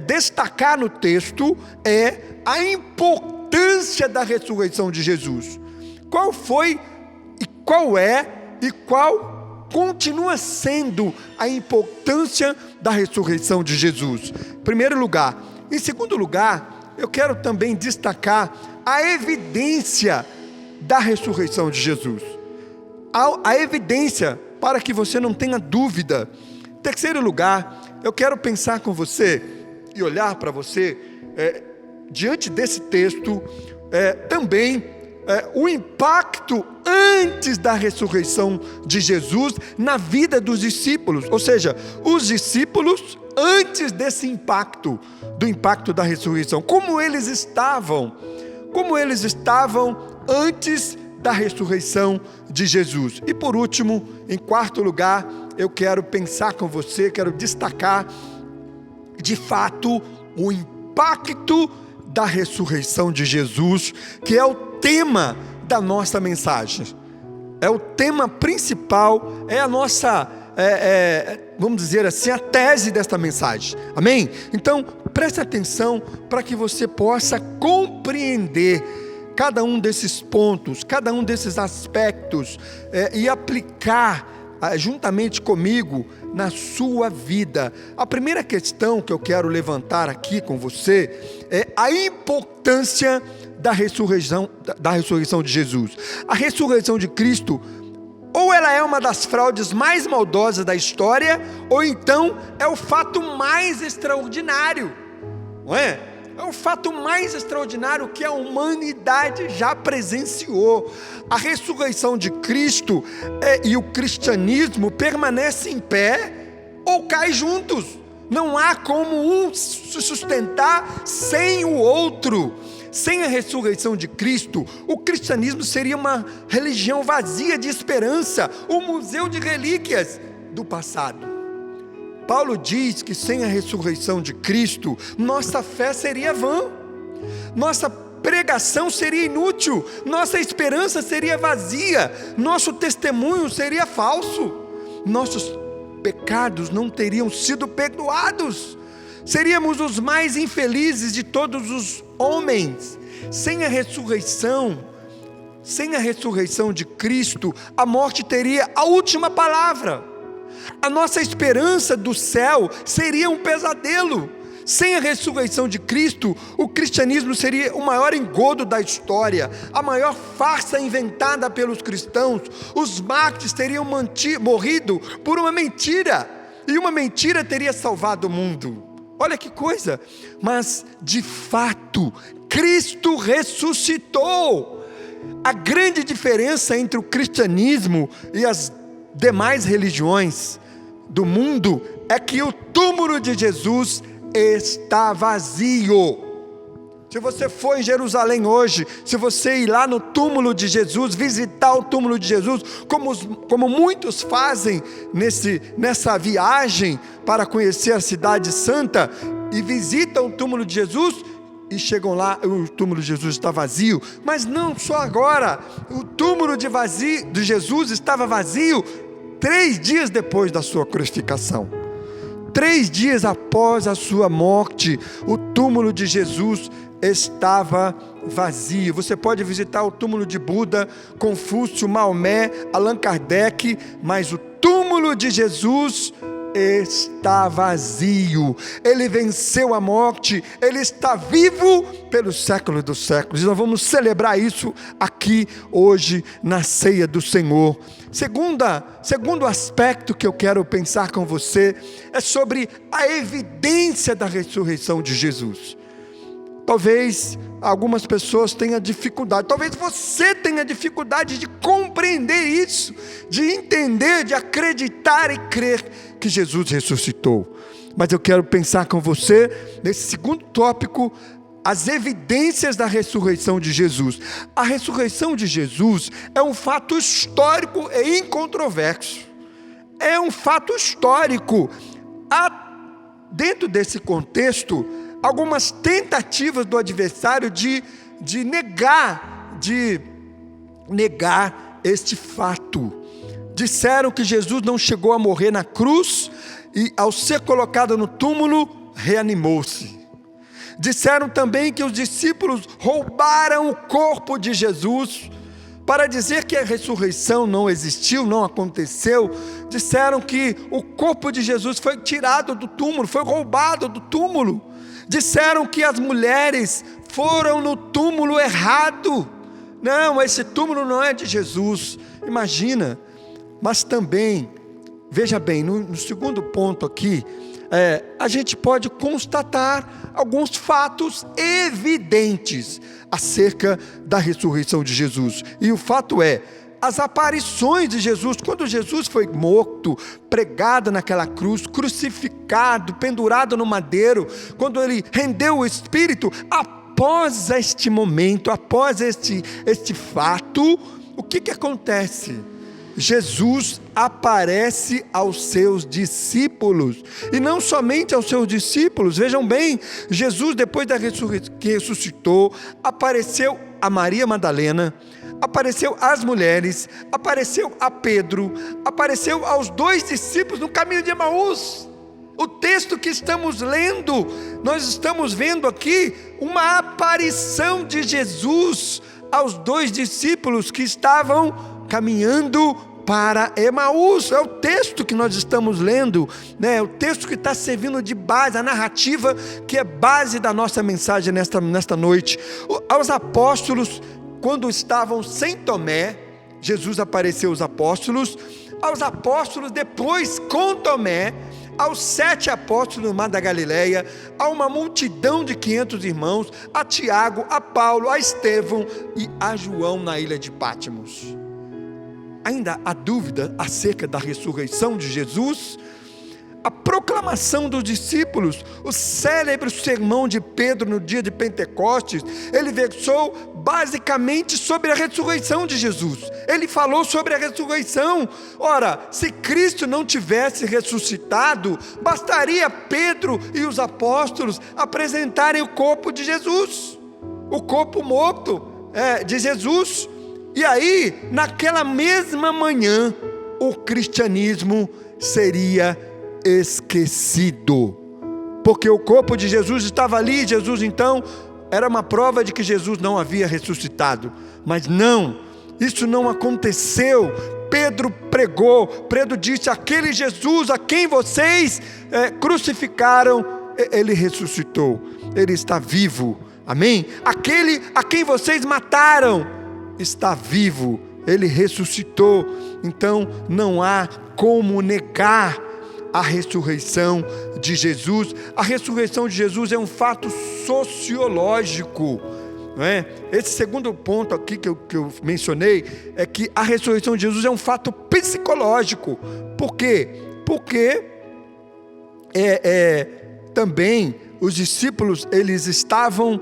destacar no texto é a importância da ressurreição de Jesus. Qual foi e qual é e qual continua sendo a importância da ressurreição de Jesus? Em primeiro lugar. Em segundo lugar, eu quero também destacar a evidência da ressurreição de Jesus. A evidência para que você não tenha dúvida. Em terceiro lugar, eu quero pensar com você e olhar para você, diante desse texto, também o impacto antes da ressurreição de Jesus na vida dos discípulos. Ou seja, os discípulos antes desse impacto, do impacto da ressurreição. Como eles estavam antes da ressurreição de Jesus. E por último, em quarto lugar, eu quero pensar com você, quero destacar de fato o impacto da ressurreição de Jesus, que é o tema da nossa mensagem. É o tema principal, é a nossa, vamos dizer assim, a tese desta mensagem. Amém? Então, preste atenção para que você possa compreender cada um desses pontos, cada um desses aspectos, e aplicar juntamente comigo na sua vida. A primeira questão que eu quero levantar aqui com você é a importância da ressurreição de Jesus. A ressurreição de Cristo, ou ela é uma das fraudes mais maldosas da história, ou então é o fato mais extraordinário, não é? É o fato mais extraordinário que a humanidade já presenciou. A ressurreição de Cristo e o cristianismo permanecem em pé ou caem juntos. Não há como um se sustentar sem o outro. Sem a ressurreição de Cristo, o cristianismo seria uma religião vazia de esperança, um museu de relíquias do passado. Paulo diz que sem a ressurreição de Cristo, nossa fé seria vã, nossa pregação seria inútil, nossa esperança seria vazia, nosso testemunho seria falso, nossos pecados não teriam sido perdoados, seríamos os mais infelizes de todos os homens. Sem a ressurreição de Cristo, a morte teria a última palavra. A nossa esperança do céu seria um pesadelo. Sem a ressurreição de Cristo, o cristianismo seria o maior engodo da história, a maior farsa inventada pelos cristãos. Os mártires teriam morrido por uma mentira, e uma mentira teria salvado o mundo. Olha que coisa! Mas, de fato, Cristo ressuscitou. A grande diferença entre o cristianismo e as demais religiões do mundo é que o túmulo de Jesus está vazio. Se você for em Jerusalém hoje, se você ir lá no túmulo de Jesus, visitar o túmulo de Jesus, como muitos fazem nessa viagem para conhecer a cidade santa, e visitam o túmulo de Jesus, e chegam lá, o túmulo de Jesus está vazio. Mas não só agora, o túmulo de Jesus estava vazio 3 dias depois da sua crucificação. 3 dias após a sua morte, o túmulo de Jesus estava vazio. Você pode visitar o túmulo de Buda, Confúcio, Maomé, Allan Kardec, mas o túmulo de Jesus está vazio. Ele venceu a morte, ele está vivo pelos séculos dos séculos, e nós vamos celebrar isso aqui hoje na ceia do Senhor. Segundo aspecto que eu quero pensar com você é sobre a evidência da ressurreição de Jesus. Talvez algumas pessoas tenham dificuldade, talvez você tenha dificuldade de compreender isso, de entender, de acreditar e crer que Jesus ressuscitou. Mas eu quero pensar com você nesse segundo tópico, as evidências da ressurreição de Jesus. A ressurreição de Jesus é um fato histórico e incontroverso. É um fato histórico. Dentro desse contexto, algumas tentativas do adversário de negar este fato. Disseram que Jesus não chegou a morrer na cruz e, ao ser colocado no túmulo, reanimou-se. Disseram também que os discípulos roubaram o corpo de Jesus para dizer que a ressurreição não existiu, não aconteceu. Disseram que o corpo de Jesus foi tirado do túmulo, foi roubado do túmulo. Disseram que as mulheres foram no túmulo errado. Não, esse túmulo não é de Jesus. Imagina. Mas também, veja bem, no segundo ponto aqui, a gente pode constatar alguns fatos evidentes acerca da ressurreição de Jesus. E o fato é, as aparições de Jesus, quando Jesus foi morto, pregado naquela cruz, crucificado, pendurado no madeiro, quando ele rendeu o Espírito, após este momento, após este fato, o que acontece? Jesus aparece aos seus discípulos, e não somente aos seus discípulos. Vejam bem, Jesus, depois que ressuscitou, apareceu a Maria Madalena, apareceu às mulheres, apareceu a Pedro, apareceu aos 2 discípulos no caminho de Emaús. O texto que estamos lendo, nós estamos vendo aqui uma aparição de Jesus aos 2 discípulos que estavam caminhando para Emaús. É o texto que nós estamos lendo, né? É o texto que está servindo de base, a narrativa que é base da nossa mensagem nesta noite. Aos apóstolos, quando estavam sem Tomé, Jesus apareceu aos apóstolos. Aos apóstolos, depois com Tomé, aos 7 apóstolos no mar da Galileia, a uma multidão de 500 irmãos, a Tiago, a Paulo, a Estevão e a João na ilha de Pátimos. Ainda há dúvida acerca da ressurreição de Jesus? A proclamação dos discípulos, o célebre sermão de Pedro no dia de Pentecostes, ele versou basicamente sobre a ressurreição de Jesus. Ele falou sobre a ressurreição. Ora, se Cristo não tivesse ressuscitado, bastaria Pedro e os apóstolos apresentarem o corpo de Jesus, o corpo morto de Jesus. E aí, naquela mesma manhã, o cristianismo seria esquecido, porque o corpo de Jesus estava ali. Jesus então era uma prova de que Jesus não havia ressuscitado. Mas não, isso não aconteceu. Pedro pregou, Pedro disse: aquele Jesus a quem vocês crucificaram, ele ressuscitou, ele está vivo, amém? Aquele a quem vocês mataram está vivo, ele ressuscitou. Então não há como negar a ressurreição de Jesus. A ressurreição de Jesus é um fato sociológico, não é? Esse segundo ponto aqui que eu mencionei é que a ressurreição de Jesus é um fato psicológico. Por quê? Porque também os discípulos, eles estavam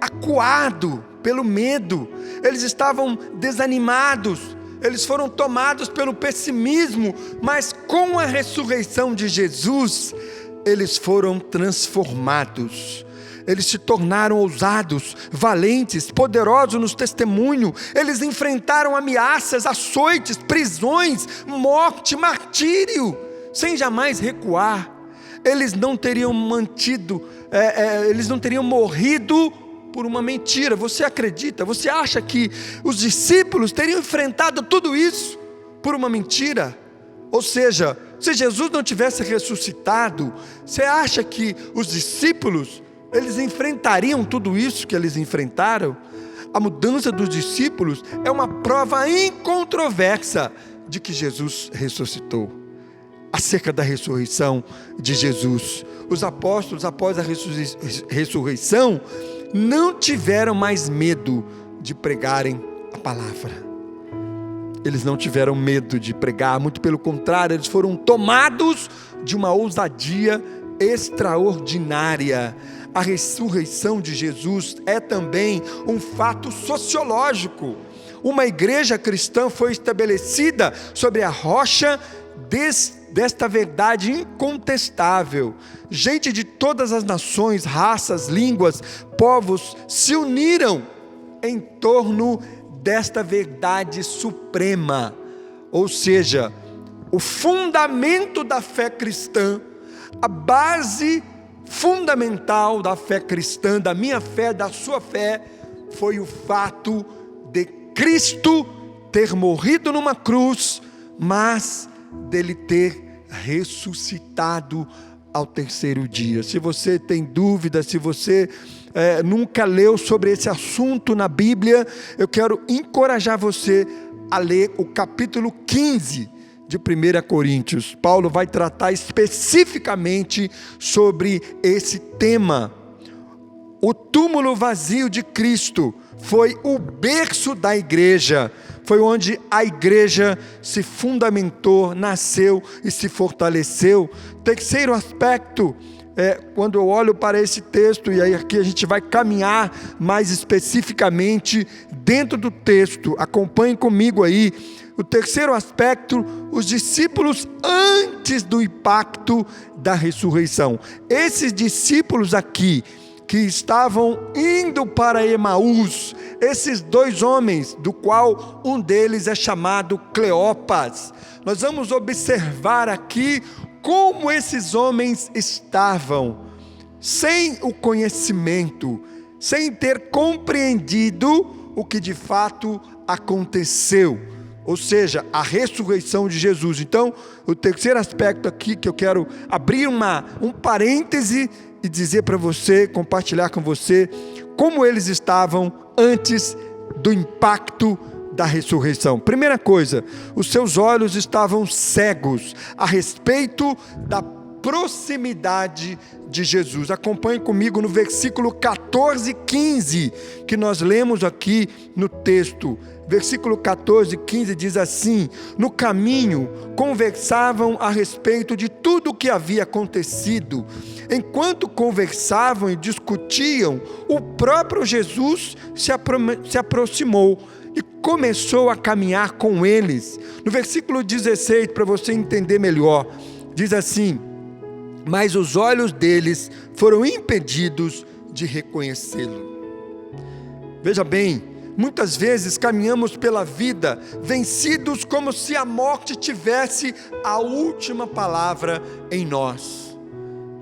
acuados pelo medo, eles estavam desanimados, eles foram tomados pelo pessimismo, mas com a ressurreição de Jesus, eles foram transformados. Eles se tornaram ousados, valentes, poderosos no testemunho. Eles enfrentaram ameaças, açoites, prisões, morte, martírio, sem jamais recuar. Eles não teriam eles não teriam morrido por uma mentira. Você acredita? Você acha que os discípulos teriam enfrentado tudo isso por uma mentira? Ou seja, se Jesus não tivesse ressuscitado, você acha que os discípulos, eles enfrentariam tudo isso que eles enfrentaram? A mudança dos discípulos é uma prova incontroversa de que Jesus ressuscitou. Acerca da ressurreição de Jesus, os apóstolos, após a ressurreição, não tiveram mais medo de pregarem a palavra. Eles não tiveram medo de pregar, muito pelo contrário, eles foram tomados de uma ousadia extraordinária. A ressurreição de Jesus é também um fato sociológico. Uma igreja cristã foi estabelecida sobre a rocha desta verdade incontestável. Gente de todas as nações, raças, línguas, povos se uniram em torno desta verdade suprema. Ou seja, o fundamento da fé cristã, a base fundamental da fé cristã, da minha fé, da sua fé, foi o fato de Cristo ter morrido numa cruz, mas dele ter ressuscitado ao terceiro dia. Se você tem dúvida, se você nunca leu sobre esse assunto na Bíblia, eu quero encorajar você a ler o capítulo 15 de 1 Coríntios. Paulo vai tratar especificamente sobre esse tema. O túmulo vazio de Cristo foi o berço da igreja, foi onde a igreja se fundamentou, nasceu e se fortaleceu. Terceiro aspecto, quando eu olho para esse texto, e aí aqui a gente vai caminhar mais especificamente dentro do texto, acompanhe comigo aí. O terceiro aspecto, os discípulos antes do impacto da ressurreição. Esses discípulos aqui, que estavam indo para Emaús, esses dois homens, do qual um deles é chamado Cleopas. Nós vamos observar aqui como esses homens estavam, sem o conhecimento, sem ter compreendido o que de fato aconteceu, ou seja, a ressurreição de Jesus. Então, o terceiro aspecto aqui que eu quero abrir um parêntese e dizer para você, compartilhar com você, como eles estavam antes do impacto da ressurreição. Primeira coisa, os seus olhos estavam cegos a respeito da proximidade de Jesus. Acompanhe comigo no versículo 14 e 15, que nós lemos aqui no texto. Versículo 14 e 15 diz assim: no caminho conversavam a respeito de tudo o que havia acontecido. Enquanto conversavam e discutiam, o próprio Jesus se aproximou e começou a caminhar com eles. No versículo 16, para você entender melhor, diz assim: mas os olhos deles foram impedidos de reconhecê-lo. Veja bem, muitas vezes caminhamos pela vida vencidos como se a morte tivesse a última palavra em nós,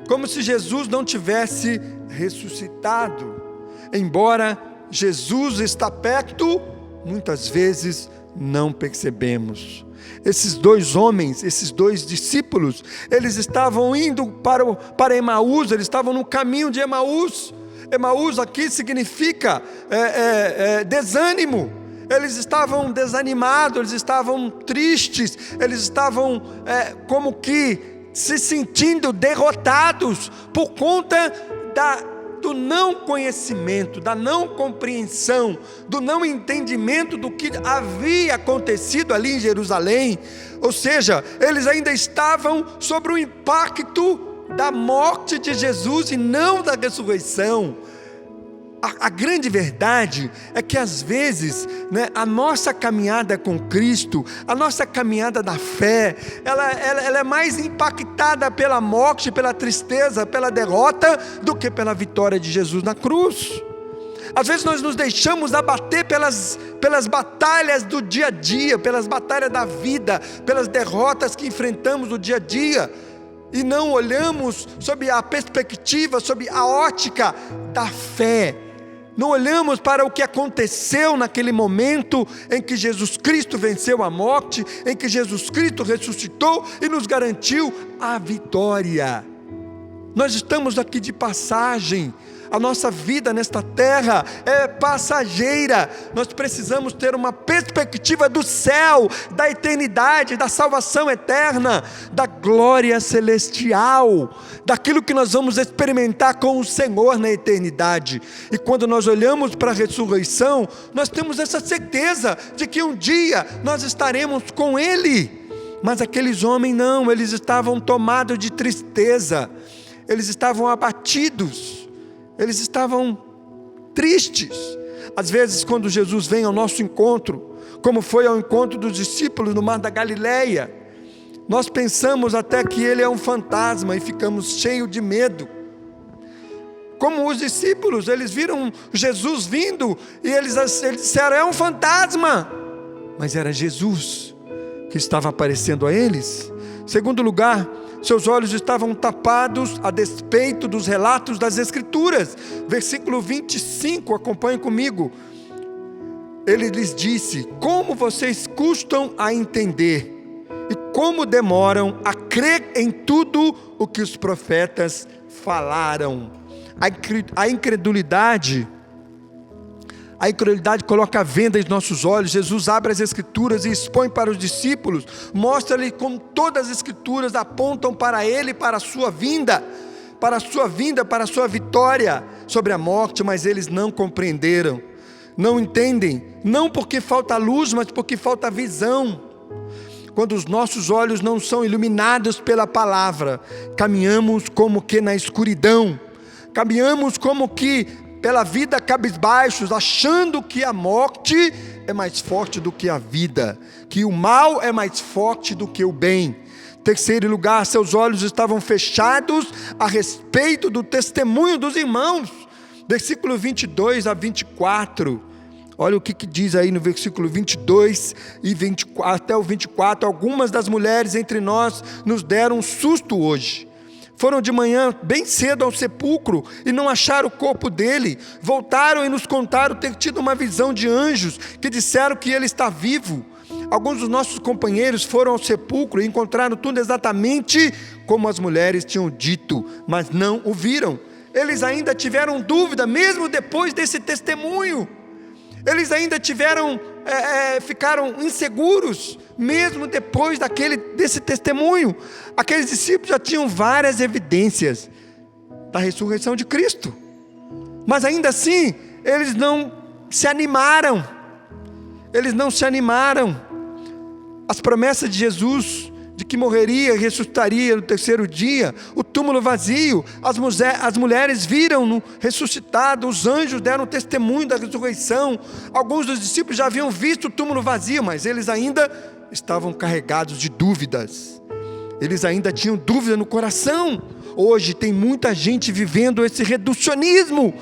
como se Jesus não tivesse ressuscitado. Embora Jesus está perto, muitas vezes não percebemos. Esses dois homens, esses dois discípulos, eles estavam indo para Emaús, eles estavam no caminho de Emaús. Emaús aqui significa desânimo. Eles estavam desanimados, eles estavam tristes, eles estavam como que se sentindo derrotados por conta do não conhecimento, da não compreensão, do não entendimento do que havia acontecido ali em Jerusalém. Ou seja, eles ainda estavam sobre o impacto da morte de Jesus e não da ressurreição. A grande verdade é que às vezes, né, a nossa caminhada com Cristo, a nossa caminhada da fé, ela é mais impactada pela morte, pela tristeza, pela derrota, do que pela vitória de Jesus na cruz. Às vezes nós nos deixamos abater pelas batalhas do dia a dia, pelas batalhas da vida, pelas derrotas que enfrentamos no dia a dia, e não olhamos sob a perspectiva, sob a ótica da fé. Não olhamos para o que aconteceu naquele momento em que Jesus Cristo venceu a morte, em que Jesus Cristo ressuscitou e nos garantiu a vitória. Nós estamos aqui de passagem. A nossa vida nesta terra é passageira. Nós precisamos ter uma perspectiva do céu, da eternidade, da salvação eterna, da glória celestial, daquilo que nós vamos experimentar com o Senhor na eternidade. E quando nós olhamos para a ressurreição, nós temos essa certeza de que um dia nós estaremos com Ele. Mas aqueles homens não, eles estavam tomados de tristeza, eles estavam abatidos, eles estavam tristes. Às vezes, quando Jesus vem ao nosso encontro, como foi ao encontro dos discípulos no Mar da Galileia, nós pensamos até que Ele é um fantasma e ficamos cheios de medo. Como os discípulos, eles viram Jesus vindo e eles disseram: é um fantasma. Mas era Jesus que estava aparecendo a eles. Segundo lugar, seus olhos estavam tapados a despeito dos relatos das Escrituras. Versículo 25, acompanhe comigo. Ele lhes disse: como vocês custam a entender e como demoram a crer em tudo o que os profetas falaram. A incredulidade coloca a venda em nossos olhos. Jesus abre as Escrituras e expõe para os discípulos, mostra-lhe como todas as Escrituras apontam para Ele, para a sua vinda, para a sua vitória sobre a morte, mas eles não compreenderam, não entendem, não porque falta luz, mas porque falta visão. Quando os nossos olhos não são iluminados pela palavra, caminhamos como que na escuridão, caminhamos como que pela vida cabisbaixos, achando que a morte é mais forte do que a vida, que o mal é mais forte do que o bem. Terceiro lugar, seus olhos estavam fechados a respeito do testemunho dos irmãos. Versículo 22 a 24, olha o que diz aí no versículo 22 e 24, até o 24, algumas das mulheres entre nós nos deram um susto hoje. Foram de manhã bem cedo ao sepulcro e não acharam o corpo dele. Voltaram e nos contaram ter tido uma visão de anjos que disseram que ele está vivo. Alguns dos nossos companheiros foram ao sepulcro e encontraram tudo exatamente como as mulheres tinham dito, mas não o viram. Eles ainda tiveram dúvida, mesmo depois desse testemunho. Eles ainda ficaram inseguros, mesmo depois desse testemunho. Aqueles discípulos já tinham várias evidências da ressurreição de Cristo, mas ainda assim, eles não se animaram. As promessas de Jesus, de que morreria e ressuscitaria no terceiro dia, o túmulo vazio, as mulheres viram-no ressuscitado, os anjos deram testemunho da ressurreição. Alguns dos discípulos já haviam visto o túmulo vazio, mas eles ainda estavam carregados de dúvidas, eles ainda tinham dúvida no coração. Hoje tem muita gente vivendo esse reducionismo,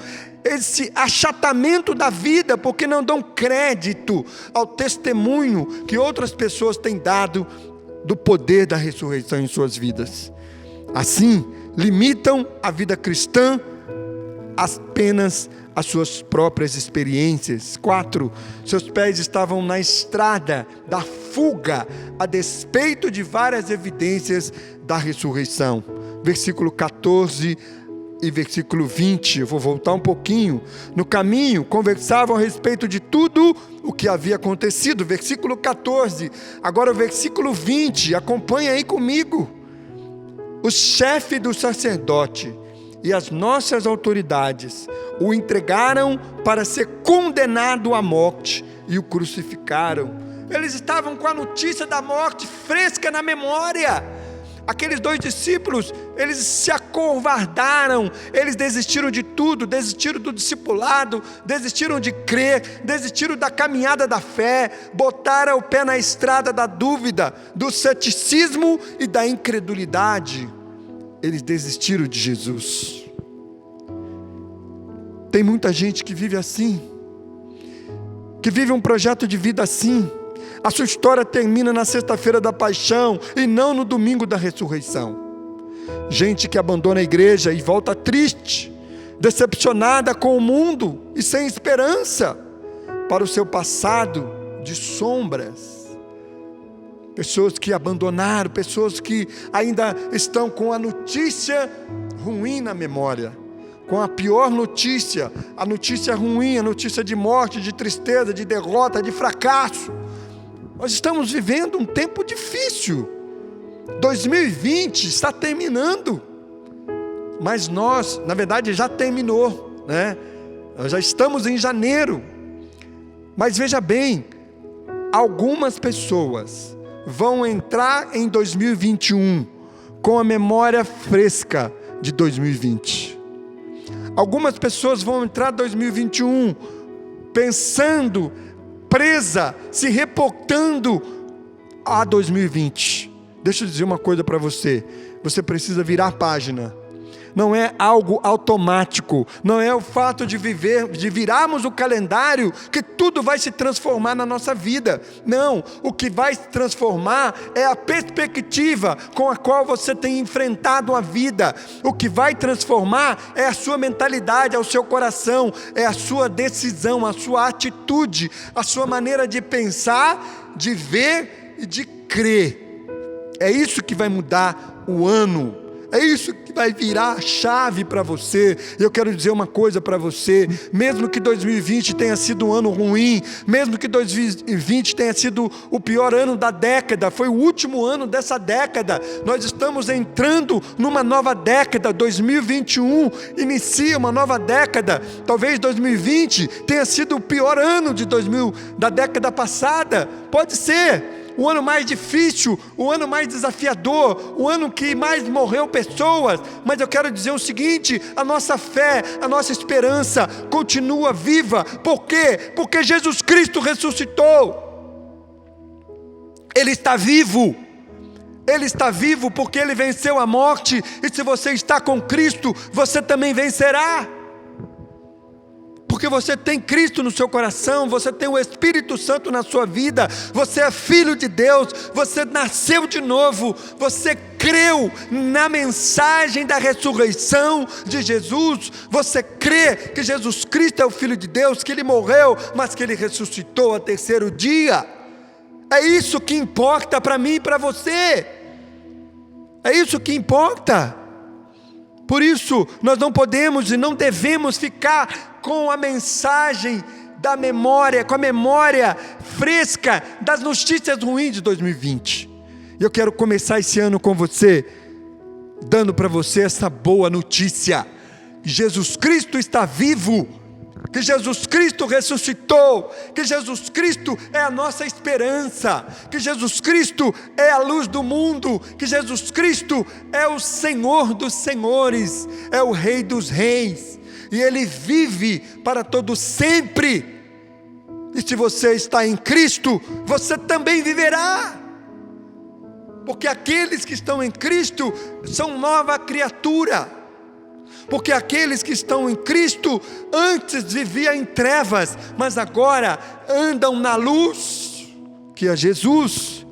esse achatamento da vida, porque não dão crédito ao testemunho que outras pessoas têm dado do poder da ressurreição em suas vidas. Assim, limitam a vida cristã apenas às suas próprias experiências. 4. Seus pés estavam na estrada da fuga, a despeito de várias evidências da ressurreição. Versículo 14 e versículo 20, eu vou voltar um pouquinho. No caminho, conversavam a respeito de tudo o que havia acontecido. Versículo 14, agora o versículo 20, acompanha aí comigo. O chefe do sacerdote e as nossas autoridades o entregaram para ser condenado à morte e o crucificaram. Eles estavam com a notícia da morte fresca na memória. Aqueles 2 discípulos, eles se acovardaram, eles desistiram de tudo, desistiram do discipulado, desistiram de crer, desistiram da caminhada da fé, botaram o pé na estrada da dúvida, do ceticismo e da incredulidade. Eles desistiram de Jesus. Tem muita gente que vive assim, que vive um projeto de vida assim. A sua história termina na sexta-feira da paixão e não no domingo da ressurreição. Gente que abandona a igreja e volta triste, decepcionada com o mundo e sem esperança para o seu passado de sombras. Pessoas que abandonaram, pessoas que ainda estão com a notícia ruim na memória, com a pior notícia, a notícia ruim, a notícia de morte, de tristeza, de derrota, de fracasso. Nós estamos vivendo um tempo difícil. 2020 está terminando, mas nós, na verdade, já terminou, né? Nós já estamos em janeiro. Mas veja bem, algumas pessoas vão entrar em 2021 com a memória fresca de 2020. Algumas pessoas vão entrar em 2021 pensando, presa, se reportando a 2020. Deixa eu dizer uma coisa para você. Você precisa virar página. Não é algo automático. Não é o fato de virarmos o calendário que tudo vai se transformar na nossa vida. Não. O que vai se transformar é a perspectiva com a qual você tem enfrentado a vida. O que vai transformar é a sua mentalidade, é o seu coração, é a sua decisão, a sua atitude, a sua maneira de pensar, de ver e de crer. É isso que vai mudar o ano. É isso que vai virar a chave para você. Eu quero dizer uma coisa para você. Mesmo que 2020 tenha sido um ano ruim, mesmo que 2020 tenha sido o pior ano da década, foi o último ano dessa década, nós estamos entrando numa nova década. 2021 inicia uma nova década. Talvez 2020 tenha sido o pior ano da década passada. Pode ser o ano mais difícil, o ano mais desafiador, o ano que mais morreu pessoas, mas eu quero dizer o seguinte: a nossa fé, a nossa esperança continua viva. Por quê? Porque Jesus Cristo ressuscitou. Ele está vivo. Ele está vivo porque Ele venceu a morte, e se você está com Cristo, você também vencerá. Porque você tem Cristo no seu coração, você tem o Espírito Santo na sua vida, você é filho de Deus, você nasceu de novo, você creu na mensagem da ressurreição de Jesus, você crê que Jesus Cristo é o Filho de Deus, que Ele morreu, mas que Ele ressuscitou ao 3º dia. É isso que importa para mim e para você, é isso que importa. Por isso, nós não podemos e não devemos ficar com a mensagem da memória, com a memória fresca das notícias ruins de 2020. E eu quero começar esse ano com você, dando para você essa boa notícia: Jesus Cristo está vivo, que Jesus Cristo ressuscitou, que Jesus Cristo é a nossa esperança, que Jesus Cristo é a luz do mundo, que Jesus Cristo é o Senhor dos senhores, é o Rei dos reis, e Ele vive para todo sempre. E se você está em Cristo, você também viverá, porque aqueles que estão em Cristo são nova criatura. Porque aqueles que estão em Cristo antes viviam em trevas, mas agora andam na luz, que é Jesus.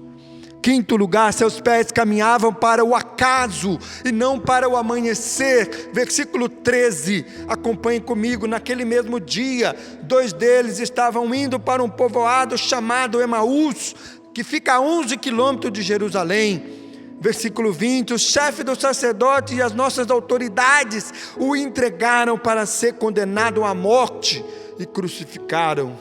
5º lugar, seus pés caminhavam para o acaso e não para o amanhecer. Versículo 13, acompanhe comigo. Naquele mesmo dia, 2 deles estavam indo para um povoado chamado Emaús, que fica a 11 quilômetros de Jerusalém. Versículo 20, o chefe dos sacerdotes e as nossas autoridades o entregaram para ser condenado à morte e crucificaram.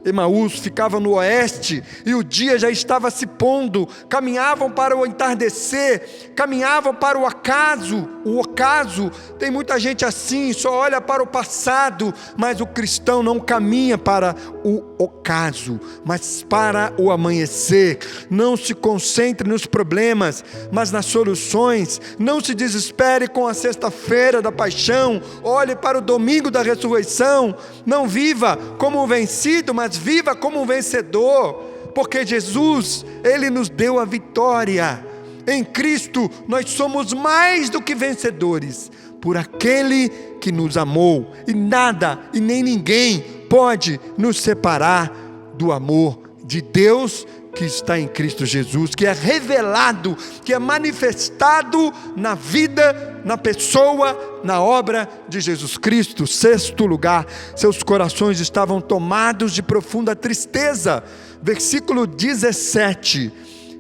Emaús ficava no oeste e o dia já estava se pondo. Caminhavam para o entardecer, caminhavam para o ocaso. O ocaso, tem muita gente assim, só olha para o passado, mas o cristão não caminha para o ocaso, mas para o amanhecer. Não se concentre nos problemas, mas nas soluções. Não se desespere com a sexta-feira da paixão, olhe para o domingo da ressurreição. Não viva como um vencido, mas viva como um vencedor, porque Jesus, Ele nos deu a vitória. Em Cristo nós somos mais do que vencedores, por aquele que nos amou, e nada e nem ninguém pode nos separar do amor de Deus que está em Cristo Jesus, que é revelado, que é manifestado na vida, na pessoa, na obra de Jesus Cristo. Sexto lugar, seus corações estavam tomados de profunda tristeza. Versículo 17,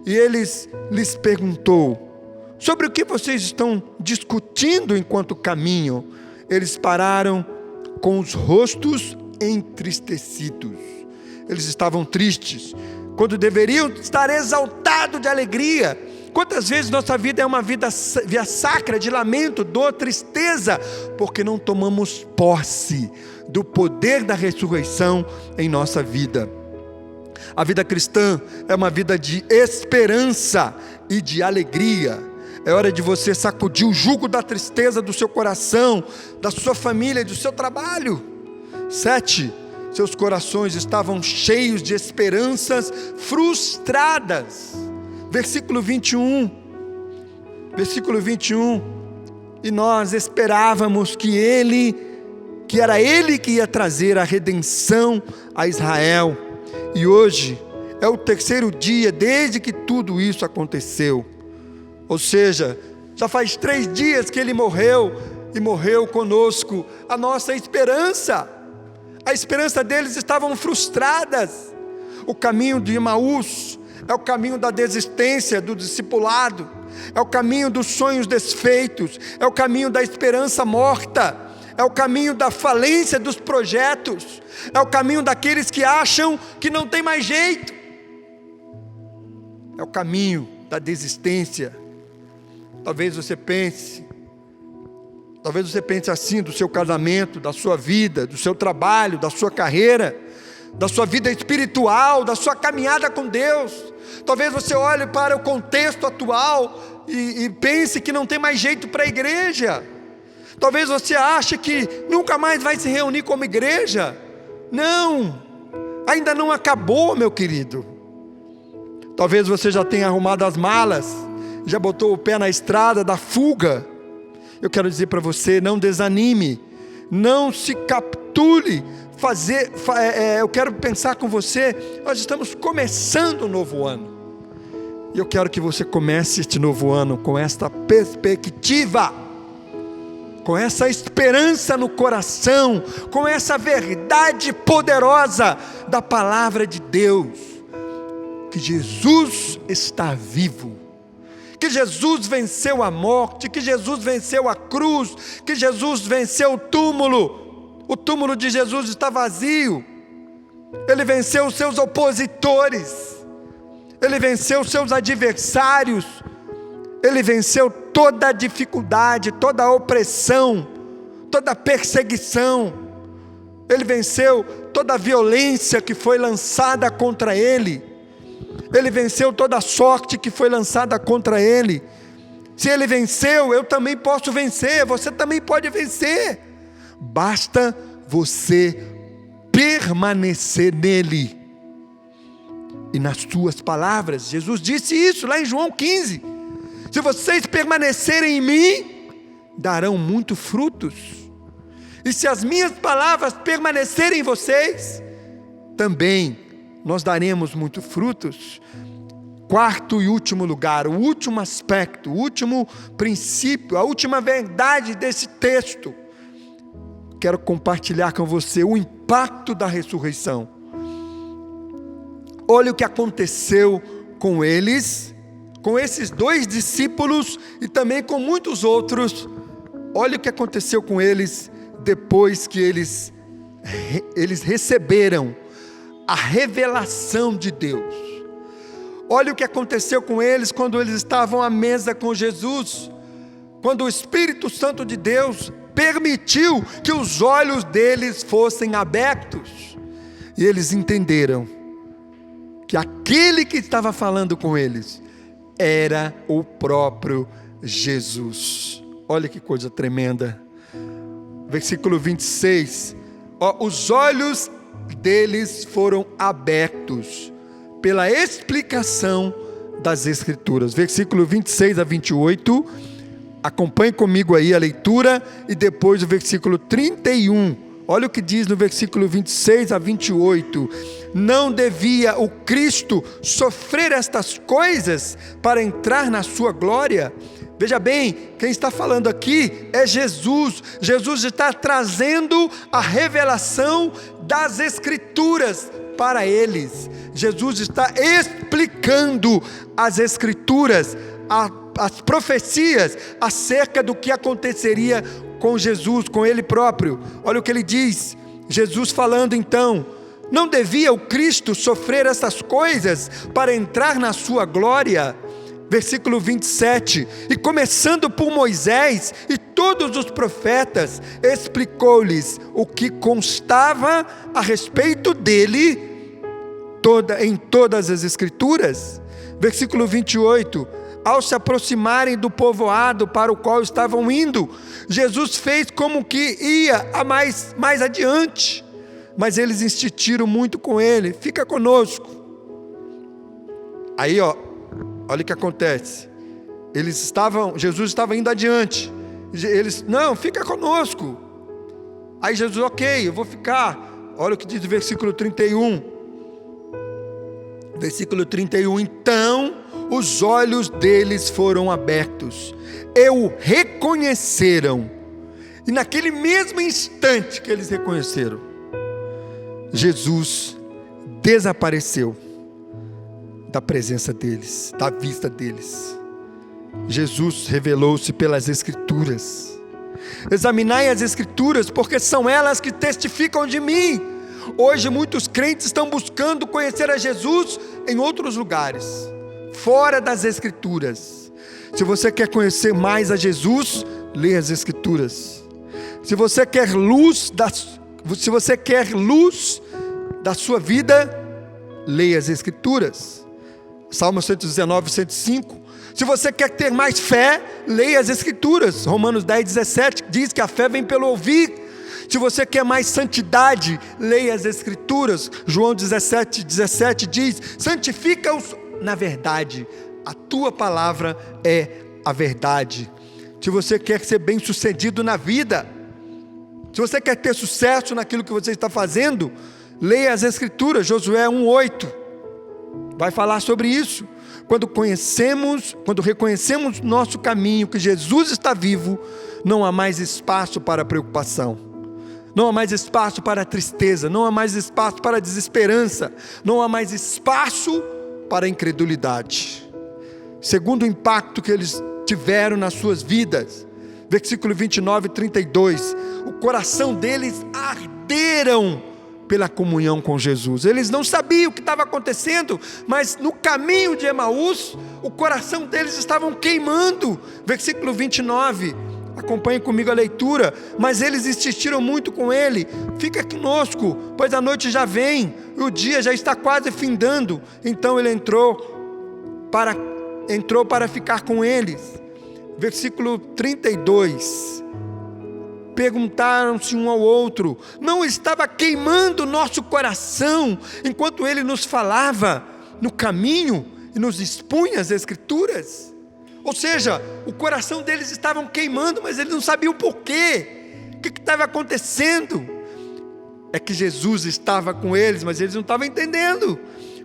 e eles lhes perguntou: sobre o que vocês estão discutindo enquanto caminham? Eles pararam com os rostos entristecidos. Eles estavam tristes, quando deveriam estar exaltados de alegria. Quantas vezes nossa vida é uma vida sacra de lamento, dor, tristeza, porque não tomamos posse do poder da ressurreição em nossa vida. A vida cristã é uma vida de esperança e de alegria. É hora de você sacudir o jugo da tristeza do seu coração, da sua família e do seu trabalho. 7. Seus corações estavam cheios de esperanças frustradas. Versículo 21. E nós esperávamos que era Ele que ia trazer a redenção a Israel. E hoje é o terceiro dia desde que tudo isso aconteceu. Ou seja, já faz 3 dias que Ele morreu, e morreu conosco a nossa esperança. A esperança deles estavam frustradas. O caminho de Emaús é o caminho da desistência do discipulado, é o caminho dos sonhos desfeitos, é o caminho da esperança morta, é o caminho da falência dos projetos, é o caminho daqueles que acham que não tem mais jeito, é o caminho da desistência. Talvez você pense assim do seu casamento, da sua vida, do seu trabalho, da sua carreira, da sua vida espiritual, da sua caminhada com Deus. Talvez você olhe para o contexto atual e pense que não tem mais jeito para a igreja. Talvez você ache que nunca mais vai se reunir como igreja. Não, ainda não acabou, meu querido. Talvez você já tenha arrumado as malas, já botou o pé na estrada da fuga. Eu quero dizer para você, não desanime, não se capture, eu quero pensar com você, nós estamos começando um novo ano, e eu quero que você comece este novo ano com esta perspectiva, com essa esperança no coração, com essa verdade poderosa da palavra de Deus, que Jesus está vivo, que Jesus venceu a morte, que Jesus venceu a cruz, que Jesus venceu o túmulo de Jesus está vazio, Ele venceu os seus opositores, Ele venceu os seus adversários, Ele venceu toda a dificuldade, toda a opressão, toda a perseguição, Ele venceu toda a violência que foi lançada contra Ele, Ele venceu toda a sorte que foi lançada contra Ele. Se Ele venceu, eu também posso vencer, você também pode vencer. Basta você permanecer nele e nas suas palavras. Jesus disse isso lá em João 15. Se vocês permanecerem em mim, darão muito frutos. E se as minhas palavras permanecerem em vocês, também nós daremos muitos frutos. Quarto e último lugar, o último aspecto, o último princípio, a última verdade desse texto. Quero compartilhar com você o impacto da ressurreição. Olha o que aconteceu com eles, com esses 2 discípulos e também com muitos outros. Olha o que aconteceu com eles depois que eles receberam a revelação de Deus. Olha o que aconteceu com eles quando eles estavam à mesa com Jesus, quando o Espírito Santo de Deus permitiu que os olhos deles fossem abertos, e eles entenderam que aquele que estava falando com eles era o próprio Jesus. Olha que coisa tremenda. Versículo 26, os olhos deles foram abertos pela explicação das Escrituras. Versículo 26 a 28, acompanhe comigo aí a leitura, e depois o versículo 31, olha o que diz no versículo 26 a 28, não devia o Cristo sofrer estas coisas para entrar na sua glória? Veja bem, quem está falando aqui é Jesus. Jesus está trazendo a revelação das Escrituras para eles. Jesus está explicando as Escrituras, as profecias acerca do que aconteceria com Jesus, com Ele próprio. Olha o que Ele diz, Jesus falando então, não devia o Cristo sofrer essas coisas para entrar na sua glória? Versículo 27, e começando por Moisés e todos os profetas, explicou-lhes o que constava a respeito dele em todas as Escrituras. Versículo 28, ao se aproximarem do povoado para o qual estavam indo, Jesus fez como que ia mais adiante, mas eles insistiram muito com ele, fica conosco. Aí olha o que acontece, Jesus estava indo adiante, eles, não, fica conosco. Aí Jesus, ok, eu vou ficar. Olha o que diz o versículo 31, então os olhos deles foram abertos, e o reconheceram, e naquele mesmo instante que eles reconheceram, Jesus desapareceu da presença deles, da vista deles. Jesus revelou-se pelas Escrituras. Examinai as Escrituras, porque são elas que testificam de mim. Hoje muitos crentes estão buscando conhecer a Jesus em outros lugares, fora das Escrituras. Se você quer conhecer mais a Jesus, leia as Escrituras. Se você quer luz da sua vida, leia as Escrituras. Salmo 119, 105. Se você quer ter mais fé, leia as Escrituras. Romanos 10, 17 diz que a fé vem pelo ouvir. Se você quer mais santidade, leia as Escrituras. João 17, 17 diz, santifica-os na verdade, a tua palavra é a verdade. Se você quer ser bem sucedido na vida, se você quer ter sucesso naquilo que você está fazendo, leia as Escrituras. Josué 1:8 vai falar sobre isso. Quando reconhecemos nosso caminho, que Jesus está vivo, não há mais espaço para preocupação, não há mais espaço para tristeza, não há mais espaço para desesperança, não há mais espaço para incredulidade. Segundo o impacto que eles tiveram nas suas vidas, versículo 29 e 32, o coração deles arderam pela comunhão com Jesus. Eles não sabiam o que estava acontecendo, mas no caminho de Emaús, o coração deles estava queimando. Versículo 29, acompanhe comigo a leitura. Mas eles insistiram muito com ele, fica conosco, pois a noite já vem, e o dia já está quase findando. Então ele entrou para ficar com eles. Versículo 32, perguntaram-se um ao outro, não estava queimando nosso coração, enquanto ele nos falava no caminho, e nos expunha as Escrituras? Ou seja, o coração deles estava queimando, mas eles não sabiam o porquê, o que estava acontecendo. É que Jesus estava com eles, mas eles não estavam entendendo.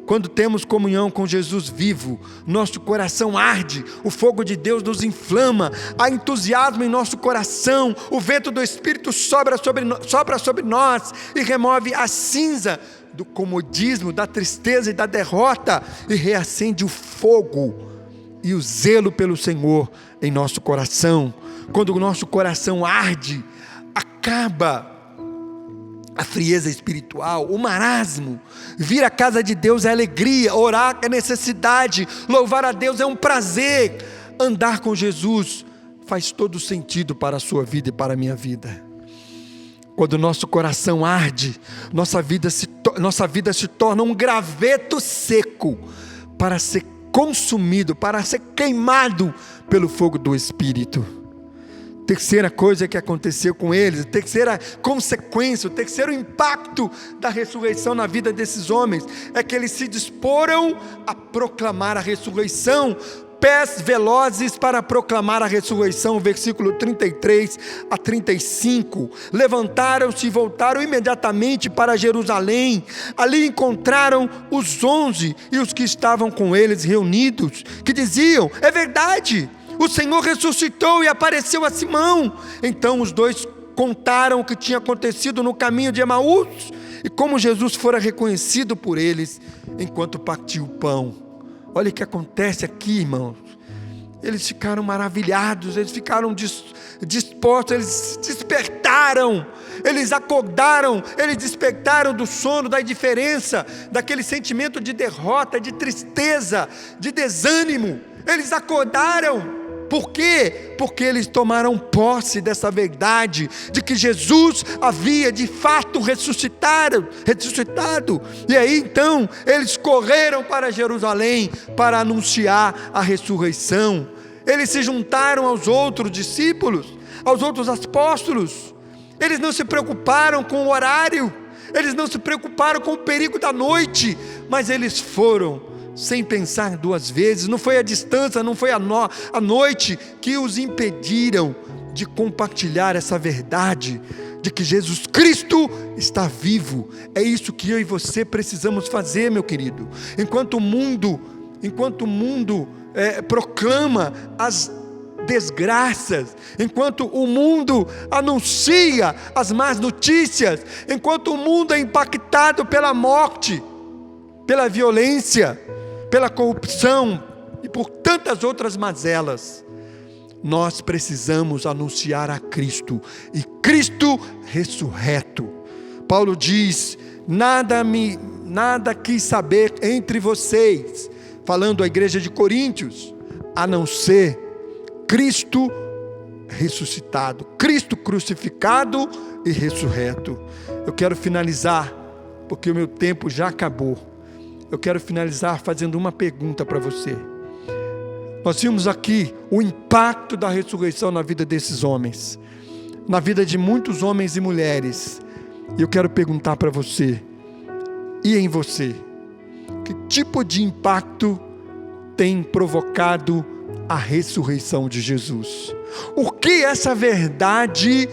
Quando temos comunhão com Jesus vivo, nosso coração arde, o fogo de Deus nos inflama, há entusiasmo em nosso coração, o vento do Espírito sopra sobre nós e remove a cinza do comodismo, da tristeza e da derrota, e reacende o fogo e o zelo pelo Senhor em nosso coração. Quando o nosso coração arde, acaba a frieza espiritual, o marasmo. Vir à casa de Deus é alegria, orar é necessidade, louvar a Deus é um prazer. Andar com Jesus faz todo sentido para a sua vida e para a minha vida. Quando o nosso coração arde, nossa vida se torna um graveto seco para ser consumido, para ser queimado pelo fogo do Espírito. Terceira coisa que aconteceu com eles, terceira consequência, o terceiro impacto da ressurreição na vida desses homens, é que eles se disporam a proclamar a ressurreição, pés velozes para proclamar a ressurreição, versículo 33 a 35, levantaram-se e voltaram imediatamente para Jerusalém, ali encontraram os 11 e os que estavam com eles reunidos, que diziam: é verdade, o Senhor ressuscitou e apareceu a Simão. Então os dois contaram o que tinha acontecido no caminho de Emaús, e como Jesus fora reconhecido por eles, enquanto partia o pão. Olha o que acontece aqui, irmãos. Eles ficaram maravilhados, eles ficaram dispostos, eles se despertaram, eles acordaram, eles despertaram do sono, da indiferença, daquele sentimento de derrota, de tristeza, de desânimo. Eles acordaram. Por quê? Porque eles tomaram posse dessa verdade, de que Jesus havia de fato ressuscitado. E aí então, eles correram para Jerusalém para anunciar a ressurreição. Eles se juntaram aos outros discípulos, aos outros apóstolos. Eles não se preocuparam com o horário, eles não se preocuparam com o perigo da noite, mas eles foram sem pensar duas vezes. Não foi a distância, não foi a noite que os impediram de compartilhar essa verdade, de que Jesus Cristo está vivo. É isso que eu e você precisamos fazer, meu querido. Enquanto o mundo proclama as desgraças, enquanto o mundo anuncia as más notícias, enquanto o mundo é impactado pela morte, pela violência, pela corrupção e por tantas outras mazelas, nós precisamos anunciar a Cristo, e Cristo ressurreto. Paulo diz: nada quis saber entre vocês, falando à igreja de Coríntios, a não ser Cristo ressuscitado, Cristo crucificado e ressurreto. Eu quero finalizar, porque o meu tempo já acabou. Eu quero finalizar fazendo uma pergunta para você. Nós vimos aqui o impacto da ressurreição na vida desses homens, na vida de muitos homens e mulheres. E eu quero perguntar para você, e em você, que tipo de impacto tem provocado a ressurreição de Jesus? O que essa verdade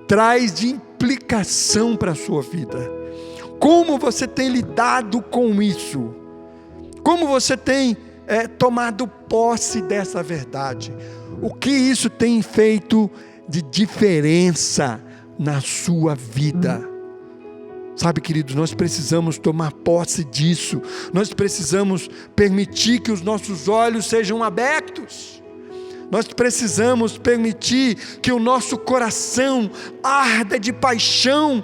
traz de implicação para a sua vida? Como você tem lidado com isso? Como você tem tomado posse dessa verdade? O que isso tem feito de diferença na sua vida? Sabe, queridos, nós precisamos tomar posse disso. Nós precisamos permitir que os nossos olhos sejam abertos. Nós precisamos permitir que o nosso coração arda de paixão.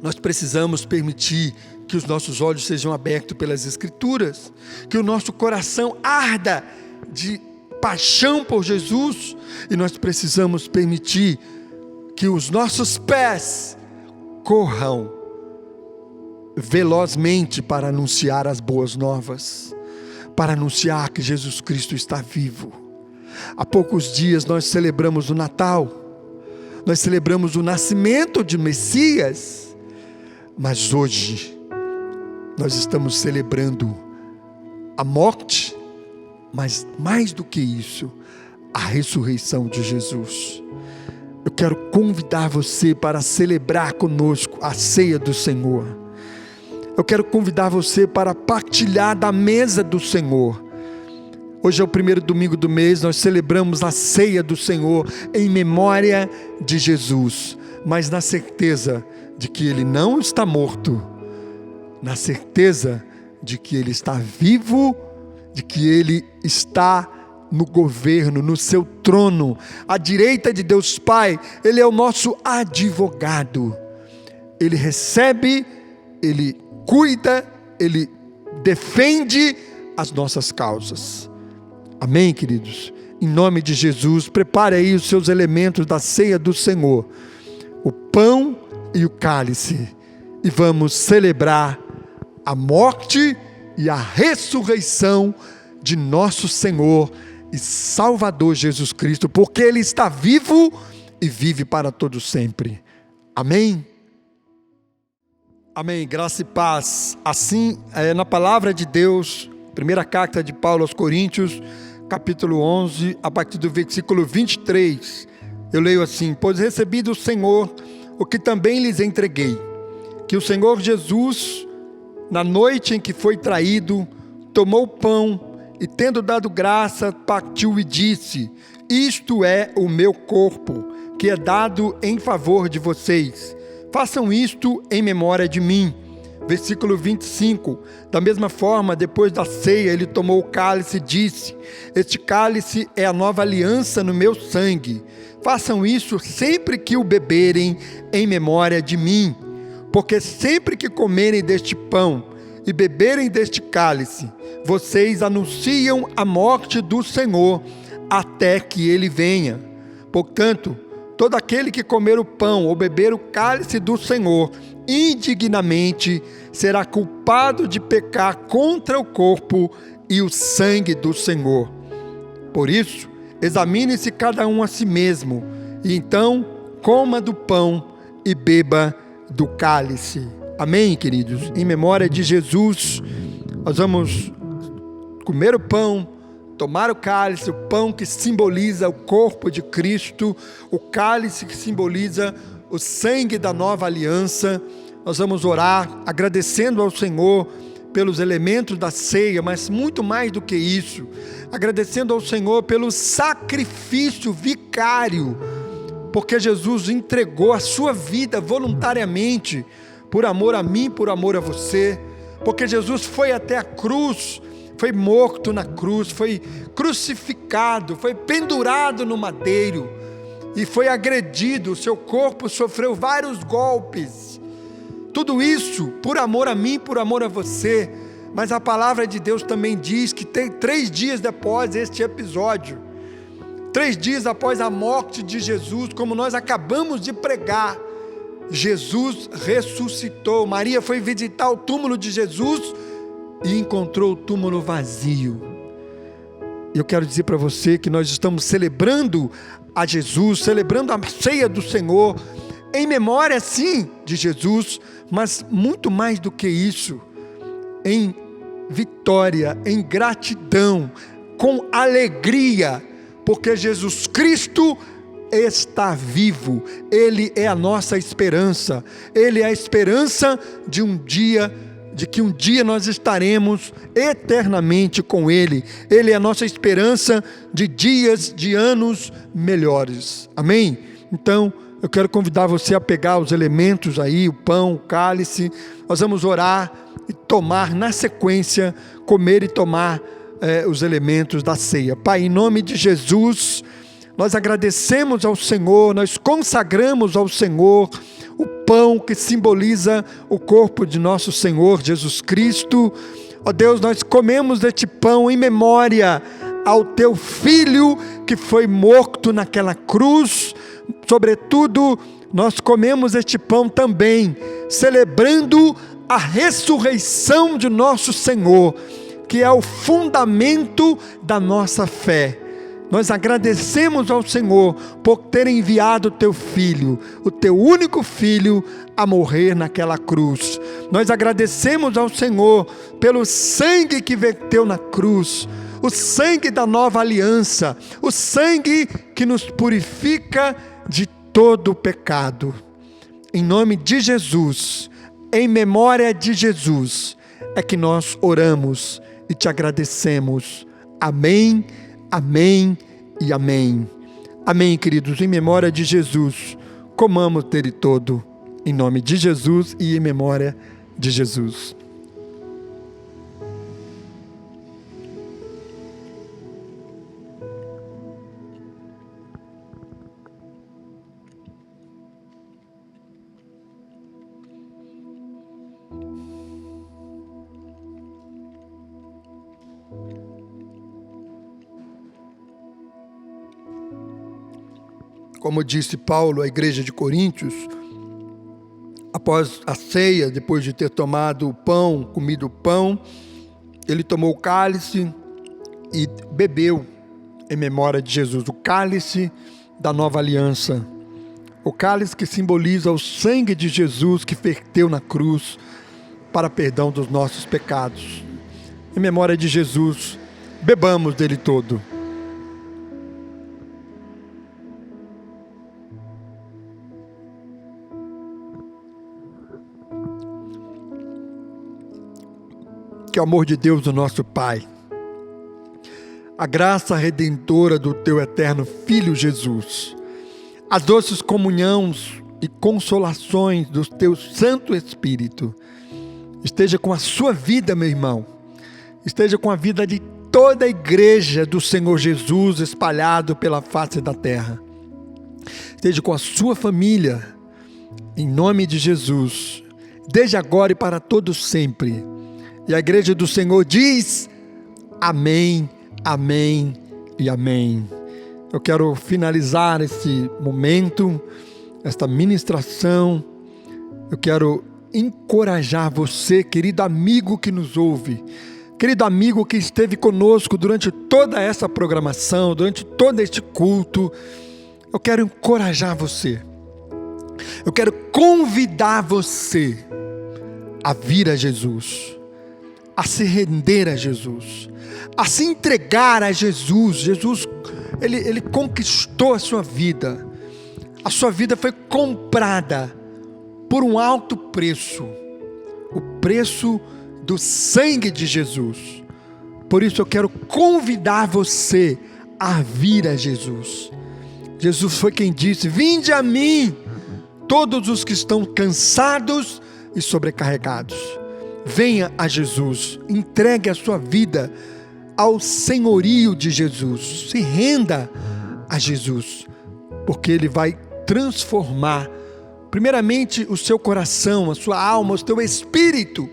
Nós precisamos permitir que os nossos olhos sejam abertos pelas Escrituras, que o nosso coração arda de paixão por Jesus, e nós precisamos permitir que os nossos pés corram velozmente para anunciar as boas novas, para anunciar que Jesus Cristo está vivo. Há poucos dias nós celebramos o Natal, nós celebramos o nascimento de Messias, mas hoje nós estamos celebrando a morte, mas mais do que isso, a ressurreição de Jesus. Eu quero convidar você para celebrar conosco a ceia do Senhor. Eu quero convidar você para partilhar da mesa do Senhor. Hoje é o primeiro domingo do mês, nós celebramos a ceia do Senhor em memória de Jesus, mas na certeza de que Ele não está morto, na certeza de que Ele está vivo, de que Ele está no governo, no seu trono, à direita de Deus Pai. Ele é o nosso advogado. Ele recebe, Ele cuida, Ele defende as nossas causas. Amém, queridos? Em nome de Jesus, prepare aí os seus elementos da ceia do Senhor, o pão e o cálice, e vamos celebrar a morte e a ressurreição de nosso Senhor e Salvador Jesus Cristo, porque Ele está vivo e vive para todo sempre. Amém? Amém, graça e paz. Assim, na palavra de Deus, primeira carta de Paulo aos Coríntios, capítulo 11, a partir do versículo 23, eu leio assim: pois recebi do Senhor o que também lhes entreguei, que o Senhor Jesus, na noite em que foi traído, tomou o pão e, tendo dado graça, partiu e disse: isto é o meu corpo, que é dado em favor de vocês. Façam isto em memória de mim. Versículo 25, da mesma forma, depois da ceia, ele tomou o cálice e disse: este cálice é a nova aliança no meu sangue. Façam isso sempre que o beberem em memória de mim. Porque sempre que comerem deste pão e beberem deste cálice, vocês anunciam a morte do Senhor até que ele venha. Portanto, todo aquele que comer o pão ou beber o cálice do Senhor indignamente será culpado de pecar contra o corpo e o sangue do Senhor. Por isso, examine-se cada um a si mesmo, e então coma do pão e beba do cálice. Amém, queridos? Em memória de Jesus, nós vamos comer o pão, tomar o cálice, o pão que simboliza o corpo de Cristo, o cálice que simboliza o sangue da nova aliança. Nós vamos orar agradecendo ao Senhor pelos elementos da ceia, mas muito mais do que isso, agradecendo ao Senhor pelo sacrifício vicário, porque Jesus entregou a sua vida voluntariamente, por amor a mim, por amor a você, porque Jesus foi até a cruz, foi morto na cruz, foi crucificado, foi pendurado no madeiro, e foi agredido, o seu corpo sofreu vários golpes, tudo isso por amor a mim, por amor a você. Mas a palavra de Deus também diz que 3 dias depois deste episódio, 3 dias após a morte de Jesus, como nós acabamos de pregar, Jesus ressuscitou. Maria foi visitar o túmulo de Jesus e encontrou o túmulo vazio. Eu quero dizer para você que nós estamos celebrando a Jesus, celebrando a ceia do Senhor, em memória sim de Jesus, mas muito mais do que isso, em vitória, em gratidão, com alegria, porque Jesus Cristo está vivo. Ele é a nossa esperança. Ele é a esperança de que um dia nós estaremos eternamente com Ele. Ele é a nossa esperança de dias, de anos melhores. Amém? Então, eu quero convidar você a pegar os elementos aí, o pão, o cálice. Nós vamos orar e tomar na sequência, comer e tomar os elementos da ceia. Pai, em nome de Jesus, nós agradecemos ao Senhor, nós consagramos ao Senhor o pão que simboliza o corpo de nosso Senhor Jesus Cristo. Ó Deus, nós comemos este pão em memória ao Teu Filho que foi morto naquela cruz. Sobretudo, nós comemos este pão também, celebrando a ressurreição de nosso Senhor, que é o fundamento da nossa fé. Nós agradecemos ao Senhor por ter enviado o Teu Filho, o Teu único Filho, a morrer naquela cruz. Nós agradecemos ao Senhor pelo sangue que verteu na cruz, o sangue da nova aliança, o sangue que nos purifica de todo o pecado. Em nome de Jesus, em memória de Jesus, é que nós oramos e te agradecemos. Amém, amém e amém. Amém, queridos, em memória de Jesus, comamos dele todo, em nome de Jesus e em memória de Jesus. Como disse Paulo à igreja de Coríntios, após a ceia, depois de ter tomado o pão, comido o pão, ele tomou o cálice e bebeu em memória de Jesus, o cálice da nova aliança, o cálice que simboliza o sangue de Jesus que verteu na cruz para perdão dos nossos pecados. Em memória de Jesus, bebamos dele todo. Que o amor de Deus, o nosso Pai, a graça redentora do teu eterno Filho Jesus, as doces comunhões e consolações do teu Santo Espírito, esteja com a sua vida, meu irmão, esteja com a vida de toda a igreja do Senhor Jesus espalhado pela face da terra, esteja com a sua família, em nome de Jesus, desde agora e para todos sempre. E a igreja do Senhor diz: amém, amém e amém. Eu quero finalizar esse momento, esta ministração. Eu quero encorajar você, querido amigo que nos ouve, querido amigo que esteve conosco durante toda essa programação, durante todo este culto. Eu quero encorajar você. Eu quero convidar você a vir a Jesus, a se render a Jesus, a se entregar a Jesus. Jesus, ele conquistou a sua vida. A sua vida foi comprada por um alto preço, o preço do sangue de Jesus. Por isso eu quero convidar você a vir a Jesus. Jesus foi quem disse: vinde a mim, todos os que estão cansados e sobrecarregados. Venha a Jesus, entregue a sua vida ao senhorio de Jesus, se renda a Jesus, porque Ele vai transformar, primeiramente, o seu coração, a sua alma, o seu espírito.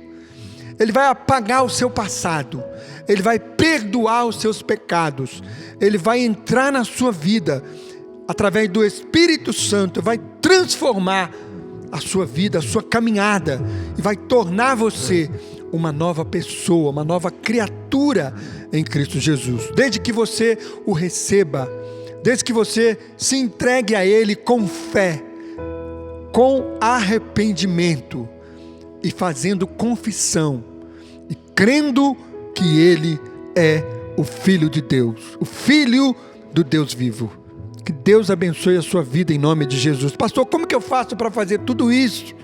Ele vai apagar o seu passado, Ele vai perdoar os seus pecados, Ele vai entrar na sua vida, através do Espírito Santo, vai transformar a sua vida, a sua caminhada, e vai tornar você uma nova pessoa, uma nova criatura em Cristo Jesus. Desde que você o receba, desde que você se entregue a Ele com fé, com arrependimento, e fazendo confissão, e crendo que Ele é o Filho de Deus, o Filho do Deus vivo. Que Deus abençoe a sua vida em nome de Jesus. Pastor, como que eu faço para fazer tudo isso?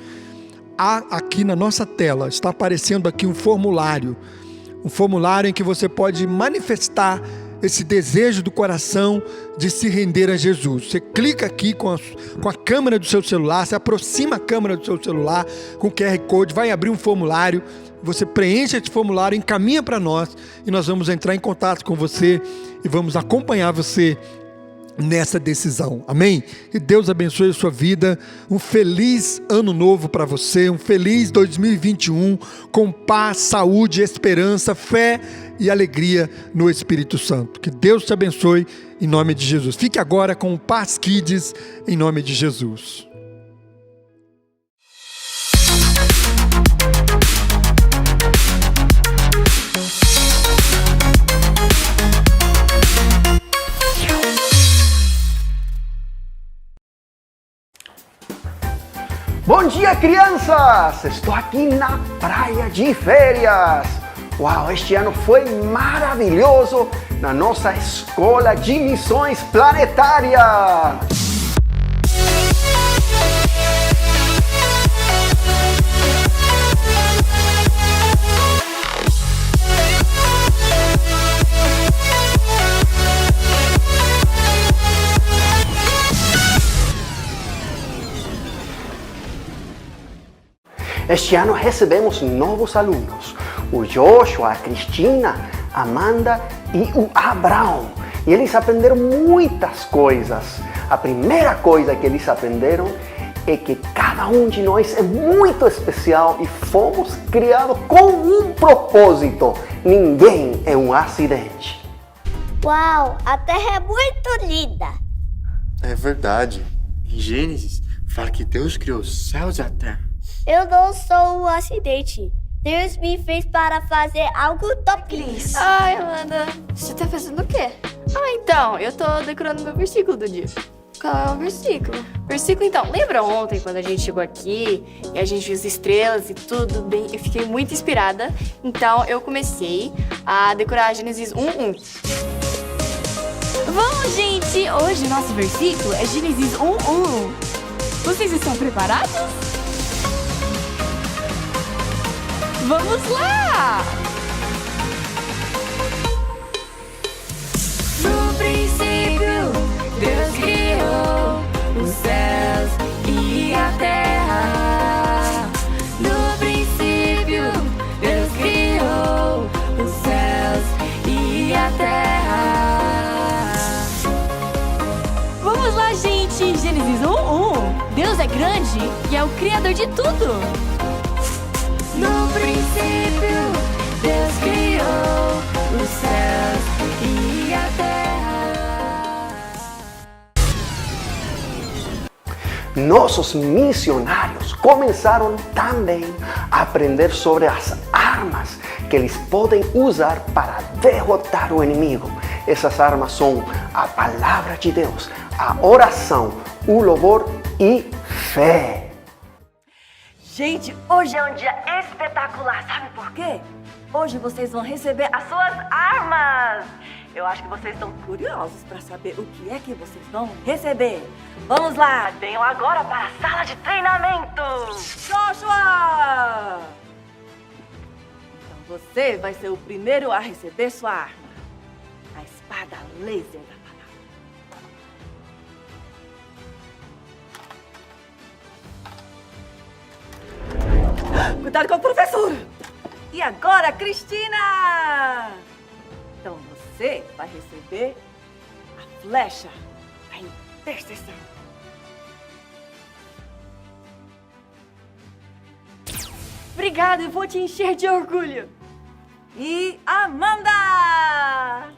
Aqui na nossa tela está aparecendo aqui um formulário em que você pode manifestar esse desejo do coração de se render a Jesus. Você clica aqui com a câmera do seu celular, você aproxima a câmera do seu celular com o QR Code, vai abrir um formulário, você preenche esse formulário, encaminha para nós e nós vamos entrar em contato com você e vamos acompanhar você nessa decisão, amém? Que Deus abençoe a sua vida, um feliz ano novo para você, um feliz 2021, com paz, saúde, esperança, fé e alegria no Espírito Santo. Que Deus te abençoe em nome de Jesus. Fique agora com o Paz Kids em nome de Jesus. Bom dia, crianças! Estou aqui na praia de férias. Uau, este ano foi maravilhoso na nossa escola de missões planetárias. Este ano recebemos novos alunos, o Joshua, a Cristina, a Amanda e o Abraão. E eles aprenderam muitas coisas. A primeira coisa que eles aprenderam é que cada um de nós é muito especial e fomos criados com um propósito. Ninguém é um acidente. Uau, a Terra é muito linda. É verdade. Em Gênesis, fala que Deus criou os céus e a terra. Eu não sou um acidente. Deus me fez para fazer algo top. Cris. Ai, Amanda, você tá fazendo o quê? Então, eu tô decorando meu versículo do dia. Qual é o versículo? Versículo, então, lembra ontem quando a gente chegou aqui e a gente viu as estrelas e tudo bem? Eu fiquei muito inspirada, então eu comecei a decorar Gênesis 1:1. Vamos, gente! Hoje nosso versículo é Gênesis 1:1. Vocês estão preparados? Vamos lá! No princípio, Deus criou os céus e a terra. No princípio, Deus criou os céus e a terra. Vamos lá, gente! Gênesis 1:1. Deus é grande e é o criador de tudo. No princípio, Deus criou os céus e a terra. Nossos missionários começaram também a aprender sobre as armas que eles podem usar para derrotar o inimigo. Essas armas são a palavra de Deus, a oração, o louvor e fé. Gente, hoje é um dia espetacular, sabe por quê? Hoje vocês vão receber as suas armas. Eu acho que vocês estão curiosos para saber o que é que vocês vão receber. Vamos lá, venham agora para a sala de treinamento. Joshua! Então você vai ser o primeiro a receber sua arma. A espada laser da Cuidado com o professor! E agora, Cristina! Então você vai receber a flecha da intercessão. Obrigada, eu vou te encher de orgulho. E Amanda!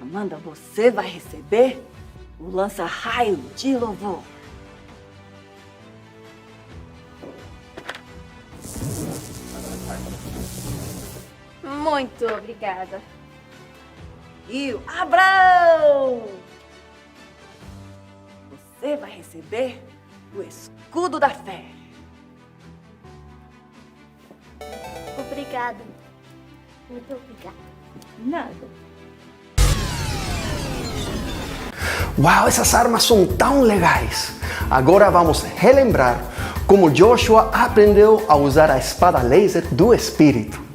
Amanda, você vai receber o lança-raio de louvor. Muito obrigada. E o Abraão! Você vai receber o escudo da fé. Obrigado. Muito obrigada. Nada. Uau, essas armas são tão legais! Agora vamos relembrar como Joshua aprendeu a usar a espada laser do Espírito.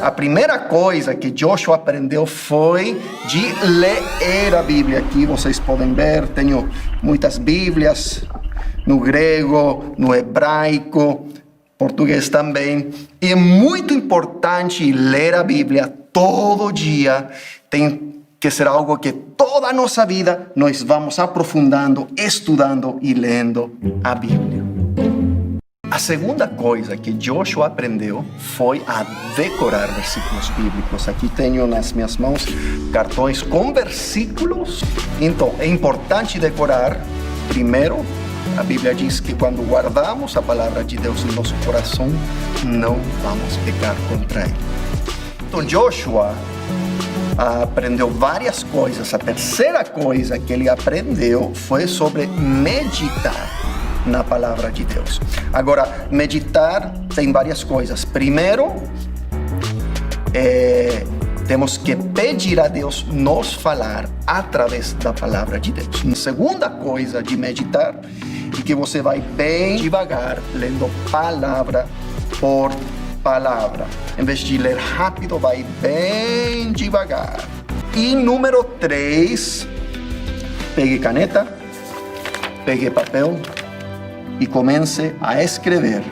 A primeira coisa que Joshua aprendeu foi de ler a Bíblia. Aqui vocês podem ver, tenho muitas Bíblias, no grego, no hebraico, português também. E é muito importante ler a Bíblia todo dia. Tem que ser algo que toda a nossa vida nós vamos aprofundando, estudando e lendo a Bíblia. A segunda coisa que Joshua aprendeu foi a decorar versículos bíblicos. Aqui tenho nas minhas mãos cartões com versículos. Então, é importante decorar. Primeiro, a Bíblia diz que quando guardamos a palavra de Deus em nosso coração, não vamos pecar contra ele. Então, Joshua aprendeu várias coisas. A terceira coisa que ele aprendeu foi sobre meditar na palavra de Deus. Agora, meditar tem várias coisas. Primeiro, temos que pedir a Deus nos falar através da palavra de Deus. A segunda coisa de meditar é que você vai bem devagar, lendo palavra por palavra. Em vez de ler rápido, vai bem devagar. E número 3, pegue caneta, pegue papel e comece a escrever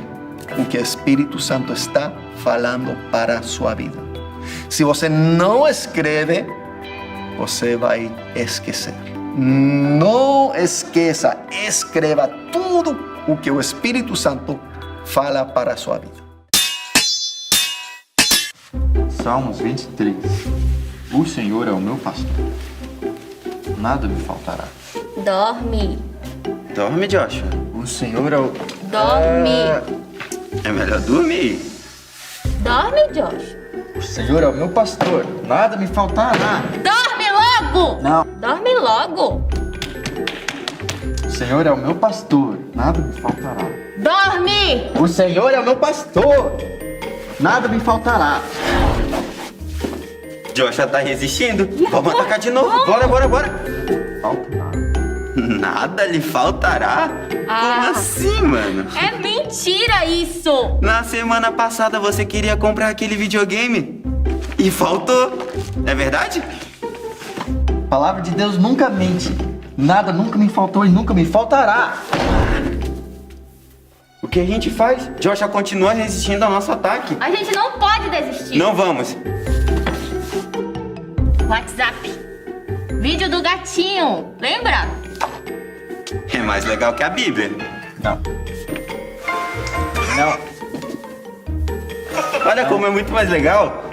o que o Espírito Santo está falando para a sua vida. Se você não escreve, você vai esquecer. Não esqueça, escreva tudo o que o Espírito Santo fala para a sua vida. Salmos 23. O Senhor é o meu pastor. nada me faltará. Dorme. Dorme, Joshua. O Senhor é o... Dorme. É melhor dormir. Dorme, Josh. O Senhor é o meu pastor, nada me faltará. Dorme logo! Não. Dorme logo! O Senhor é o meu pastor, nada me faltará. Dorme! O Senhor é o meu pastor, nada me faltará. Joshua tá resistindo. Vamos atacar de novo. Bora. Falta nada. Nada lhe faltará? Como assim, mano? É mentira isso! Na semana passada você queria comprar aquele videogame e faltou. É verdade? A palavra de Deus nunca mente. Nada nunca me faltou e nunca me faltará. O que a gente faz? Joshua continua resistindo ao nosso ataque. A gente não pode desistir. Não vamos. WhatsApp. Vídeo do gatinho. Lembra? É mais legal que a Bíblia. Não. Olha como é muito mais legal.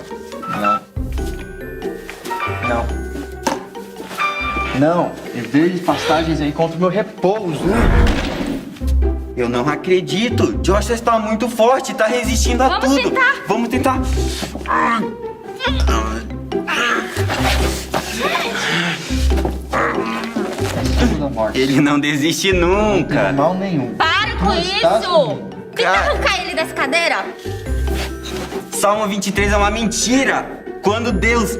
Não. Dever de pastagens aí contra o meu repouso. Eu não acredito. Joshua está muito forte, está resistindo a tudo. Vamos tentar. Ele não desiste nunca. Não tem mal nenhum. Pare com isso! Tenta arrancar ele dessa cadeira. Salmo 23 é uma mentira. Quando Deus...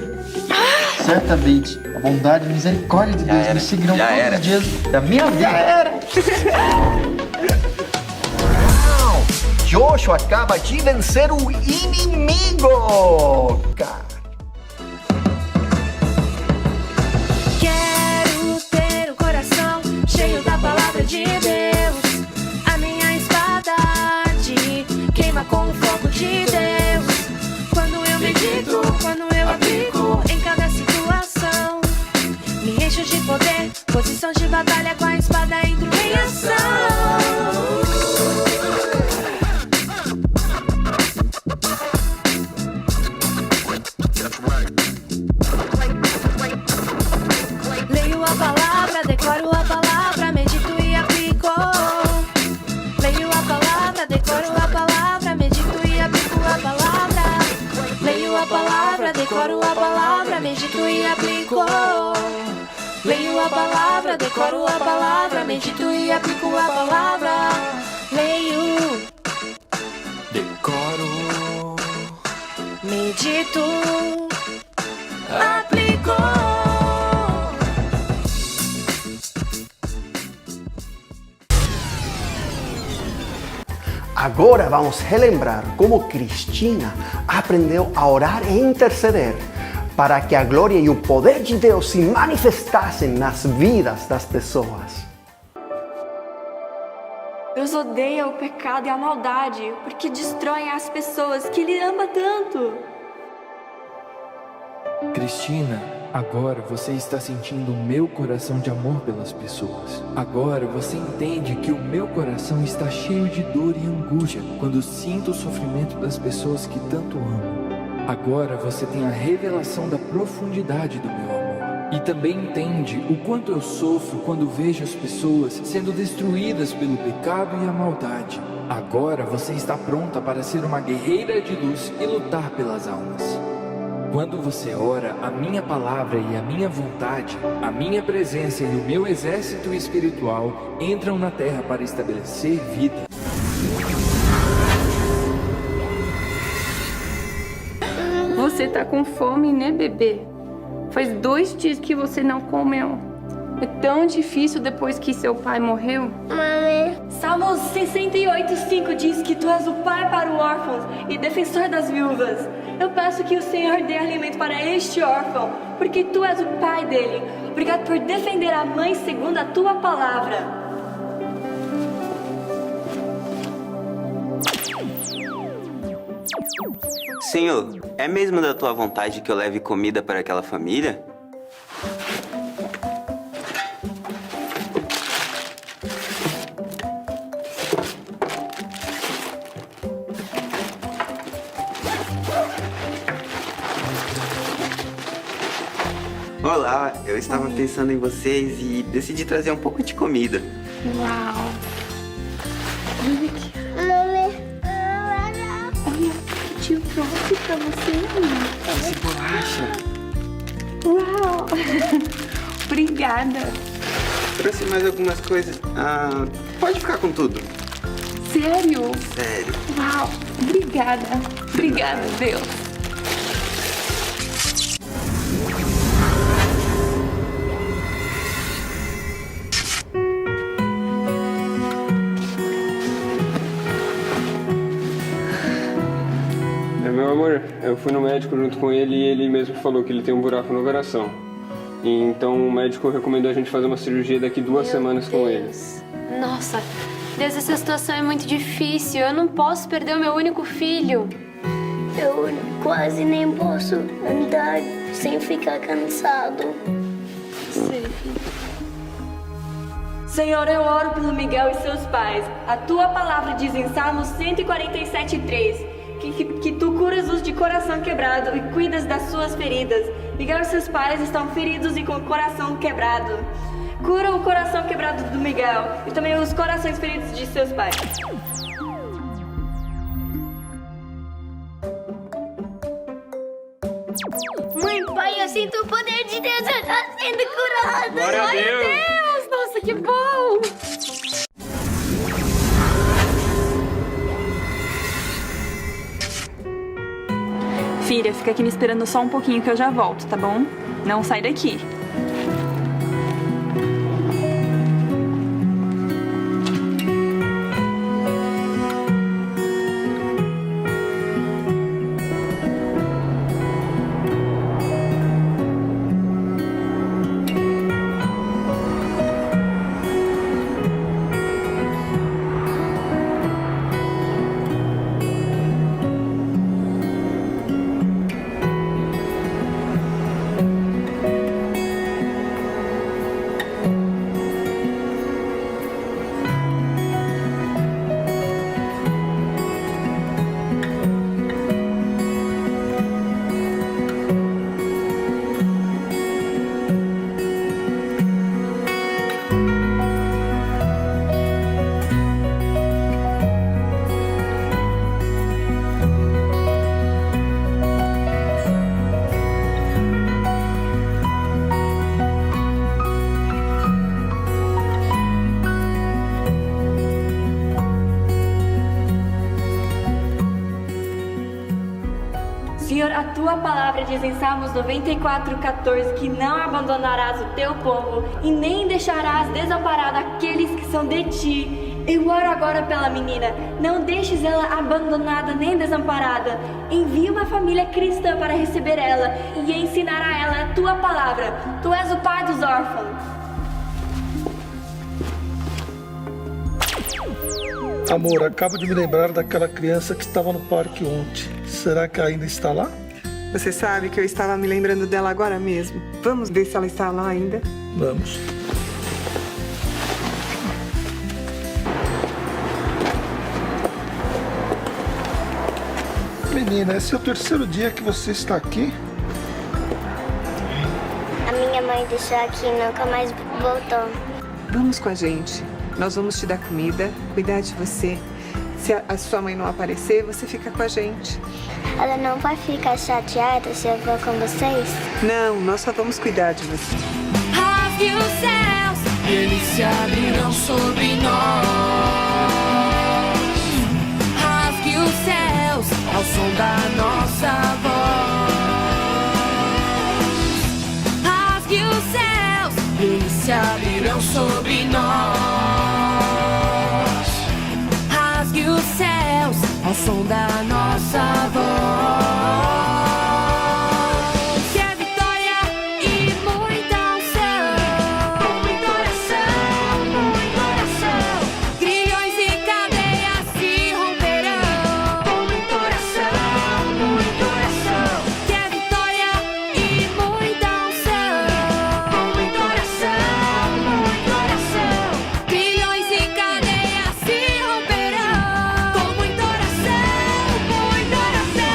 Certamente, a bondade e a misericórdia de Deus me seguirão todos os dias da minha vida. Já era. Joshua acaba de vencer o inimigo. Quero ter o coração cheio da palavra de Deus. A minha espada arde, queima com o fogo de Deus. Quando eu medito, quando eu aplico em cada situação, me encho de poder, posição de batalha com a espada entro em ação. Leio a palavra, decoro a palavra, medito e aplico. Leio a palavra, decoro a palavra, medito e aplico a palavra. Leio a palavra, decoro a palavra, medito e aplico. Leio a palavra, decoro a palavra, medito e aplico a palavra. Leio, decoro, medito, aplico. Agora vamos relembrar como Cristina aprendeu a orar e interceder para que a glória e o poder de Deus se manifestassem nas vidas das pessoas. Deus odeia o pecado e a maldade, porque destroem as pessoas que Ele ama tanto. Cristina, agora você está sentindo o meu coração de amor pelas pessoas. Agora você entende que o meu coração está cheio de dor e angústia quando sinto o sofrimento das pessoas que tanto amo. Agora você tem a revelação da profundidade do meu amor. E também entende o quanto eu sofro quando vejo as pessoas sendo destruídas pelo pecado e a maldade. Agora você está pronta para ser uma guerreira de luz e lutar pelas almas. Quando você ora, a minha palavra e a minha vontade, a minha presença e o meu exército espiritual entram na terra para estabelecer vida. Você tá com fome, né, bebê? Faz 2 dias que você não comeu. É tão difícil depois que seu pai morreu. Mãe. Salmos 68:5 diz que Tu és o pai para os órfãos e defensor das viúvas. Eu peço que o Senhor dê alimento para este órfão, porque Tu és o pai dele. Obrigado por defender a mãe segundo a Tua palavra. Senhor, é mesmo da Tua vontade que eu leve comida para aquela família? Olá, eu estava pensando em vocês e decidi trazer um pouco de comida. Uau! Olha aqui. Olha o que o tio trouxe pra você, Ana. Esse bolacha. Uau! Obrigada. Trouxe mais algumas coisas. Pode ficar com tudo. Sério? Sério. Uau! Obrigada. Obrigada, Deus. Meu amor, eu fui no médico junto com ele e ele mesmo falou que ele tem um buraco no coração. Então o médico recomendou a gente fazer uma cirurgia daqui 2 semanas com ele. Nossa, Deus, essa situação é muito difícil. Eu não posso perder o meu único filho. Eu quase nem posso andar sem ficar cansado. Senhor, eu oro pelo Miguel e seus pais. A tua palavra diz em Salmos 147:3 que tu curas-os de coração quebrado e cuidas das suas feridas. Miguel e seus pais estão feridos e com o coração quebrado. Cura o coração quebrado do Miguel e também os corações feridos de seus pais. Mãe, pai, eu sinto o poder de Deus, eu tô sendo curado. Glória a Deus. Nossa, que bom! Filha, fica aqui me esperando só um pouquinho que eu já volto, tá bom? Não sai daqui. Senhor, a tua palavra diz em Salmos 94:14 que não abandonarás o teu povo e nem deixarás desamparado aqueles que são de ti. Eu oro agora pela menina, não deixes ela abandonada nem desamparada. Envia uma família cristã para receber ela e ensinar a ela a tua palavra. Tu és o pai dos órfãos. Amor, acabo de me lembrar daquela criança que estava no parque ontem. Será que ainda está lá? Você sabe que eu estava me lembrando dela agora mesmo. Vamos ver se ela está lá ainda? Vamos. Menina, esse é o 3º dia que você está aqui? A minha mãe deixou aqui e nunca mais voltou. Vamos com a gente. Nós vamos te dar comida, cuidar de você. Se a sua mãe não aparecer, você fica com a gente. Ela não vai ficar chateada se eu for com vocês? Não, nós só vamos cuidar de você. Rasgue os céus, eles se abrirão sobre nós. Rasgue os céus ao som da nossa voz. Rasgue os céus, eles se abrirão sobre nós. Rasgue os céus ao som da nossa voz. Que é vitória e muita unção. Muita oração, muita oração. Grilhões e cadeias se romperão. Muita oração, muita oração. Que é vitória e muita unção. Muita oração, muita oração. Grilhões e cadeias se romperão. Com muita oração, muita oração.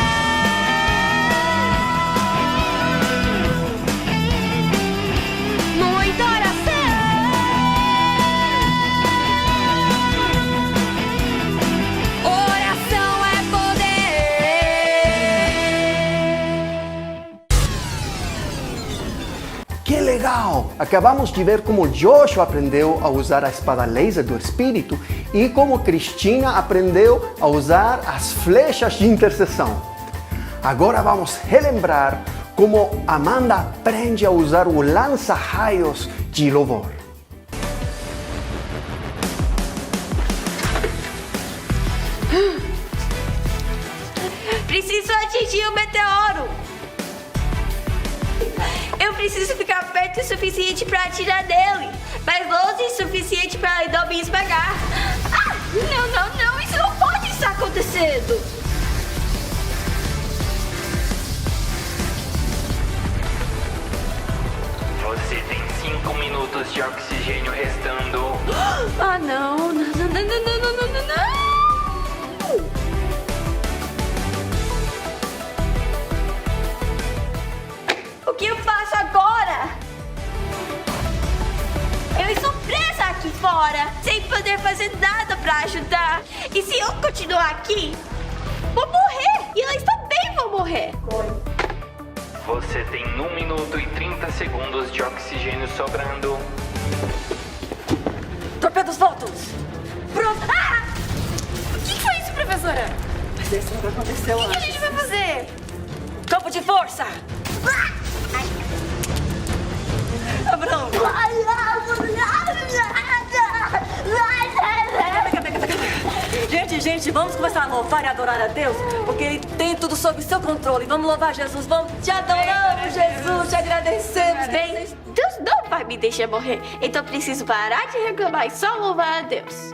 Que legal! Acabamos de ver como Joshua aprendeu a usar a espada laser do Espírito e como Cristina aprendeu a usar as flechas de intercessão. Agora vamos relembrar como Amanda aprende a usar o lança-raios de louvor. Preciso atingir o meteoro. Eu preciso ficar perto o suficiente para atirar dele, mas longe o suficiente para não me esmagar. Ah, não, isso não pode estar acontecendo. Você tem 5 minutos de oxigênio restando. Ah, não. O que eu faço agora? Eu estou presa aqui fora, sem poder fazer nada para ajudar. E se eu continuar aqui, vou morrer. E eles também vão morrer. Você tem 1 minuto e 30 segundos de oxigênio sobrando. Torpedos voltos! Pronto. Ah! O que foi isso, professora? Mas isso nunca aconteceu O que a gente vai fazer? Campo de força! Abraão! Gente, vamos começar a louvar e adorar a Deus, porque Ele tem tudo sob seu controle. Vamos louvar Jesus, vamos te adoramos, Jesus, te agradecemos. Bem, Deus não vai me deixar morrer, então preciso parar de reclamar e só louvar a Deus.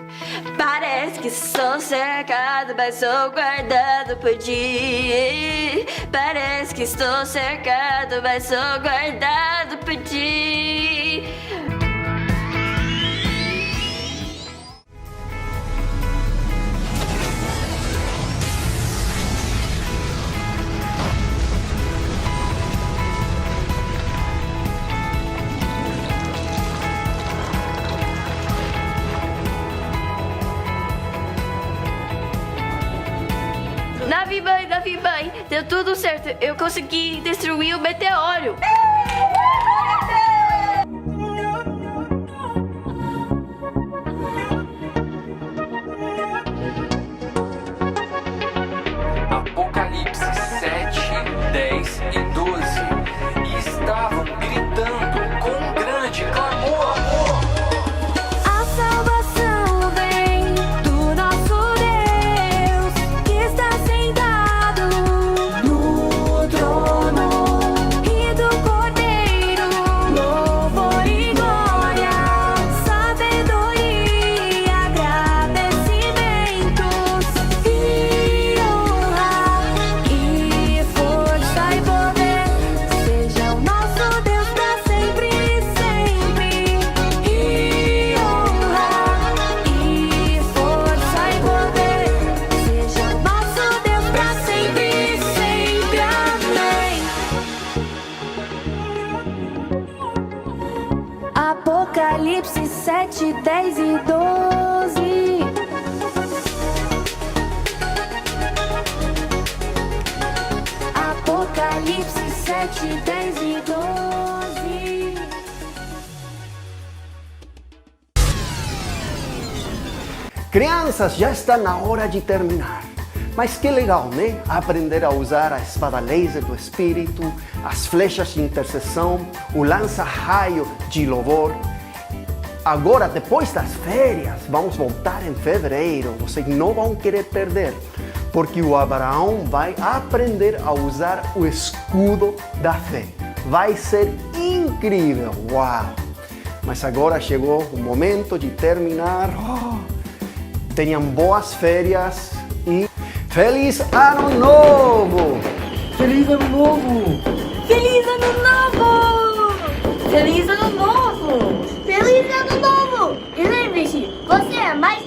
Parece que sou cercado, mas sou guardado por ti. Parece que estou cercado, mas sou guardado por ti. Navi mãe, deu tudo certo. Eu consegui destruir o meteoro. Apocalipse 7, 10 e 12. E estavam gritando com um grande clamor. A salvação vem do nosso Deus, que está sentado no trono, e do Cordeiro, louvor e glória, sabedoria e agradecimentos, e honra e força e poder, seja o nosso Deus para sempre e sempre. E honra e força e poder, seja o nosso Deus para sempre e sempre. Amém. Apocalipse 7, 10 e 12. Apocalipse 7, 10 e 12. Crianças, já está na hora de terminar. Mas que legal, né? Aprender a usar a espada laser do Espírito, as flechas de intercessão, o lança-raio de louvor. Agora, depois das férias, vamos voltar em fevereiro. Vocês não vão querer perder, porque o Abraão vai aprender a usar o escudo da fé. Vai ser incrível! Uau! Mas agora chegou o momento de terminar. Tenham boas férias e Feliz Ano Novo! Feliz Ano Novo! Feliz Ano Novo! Feliz Ano Novo! Feliz Ano Novo! E lembre-se, você é mais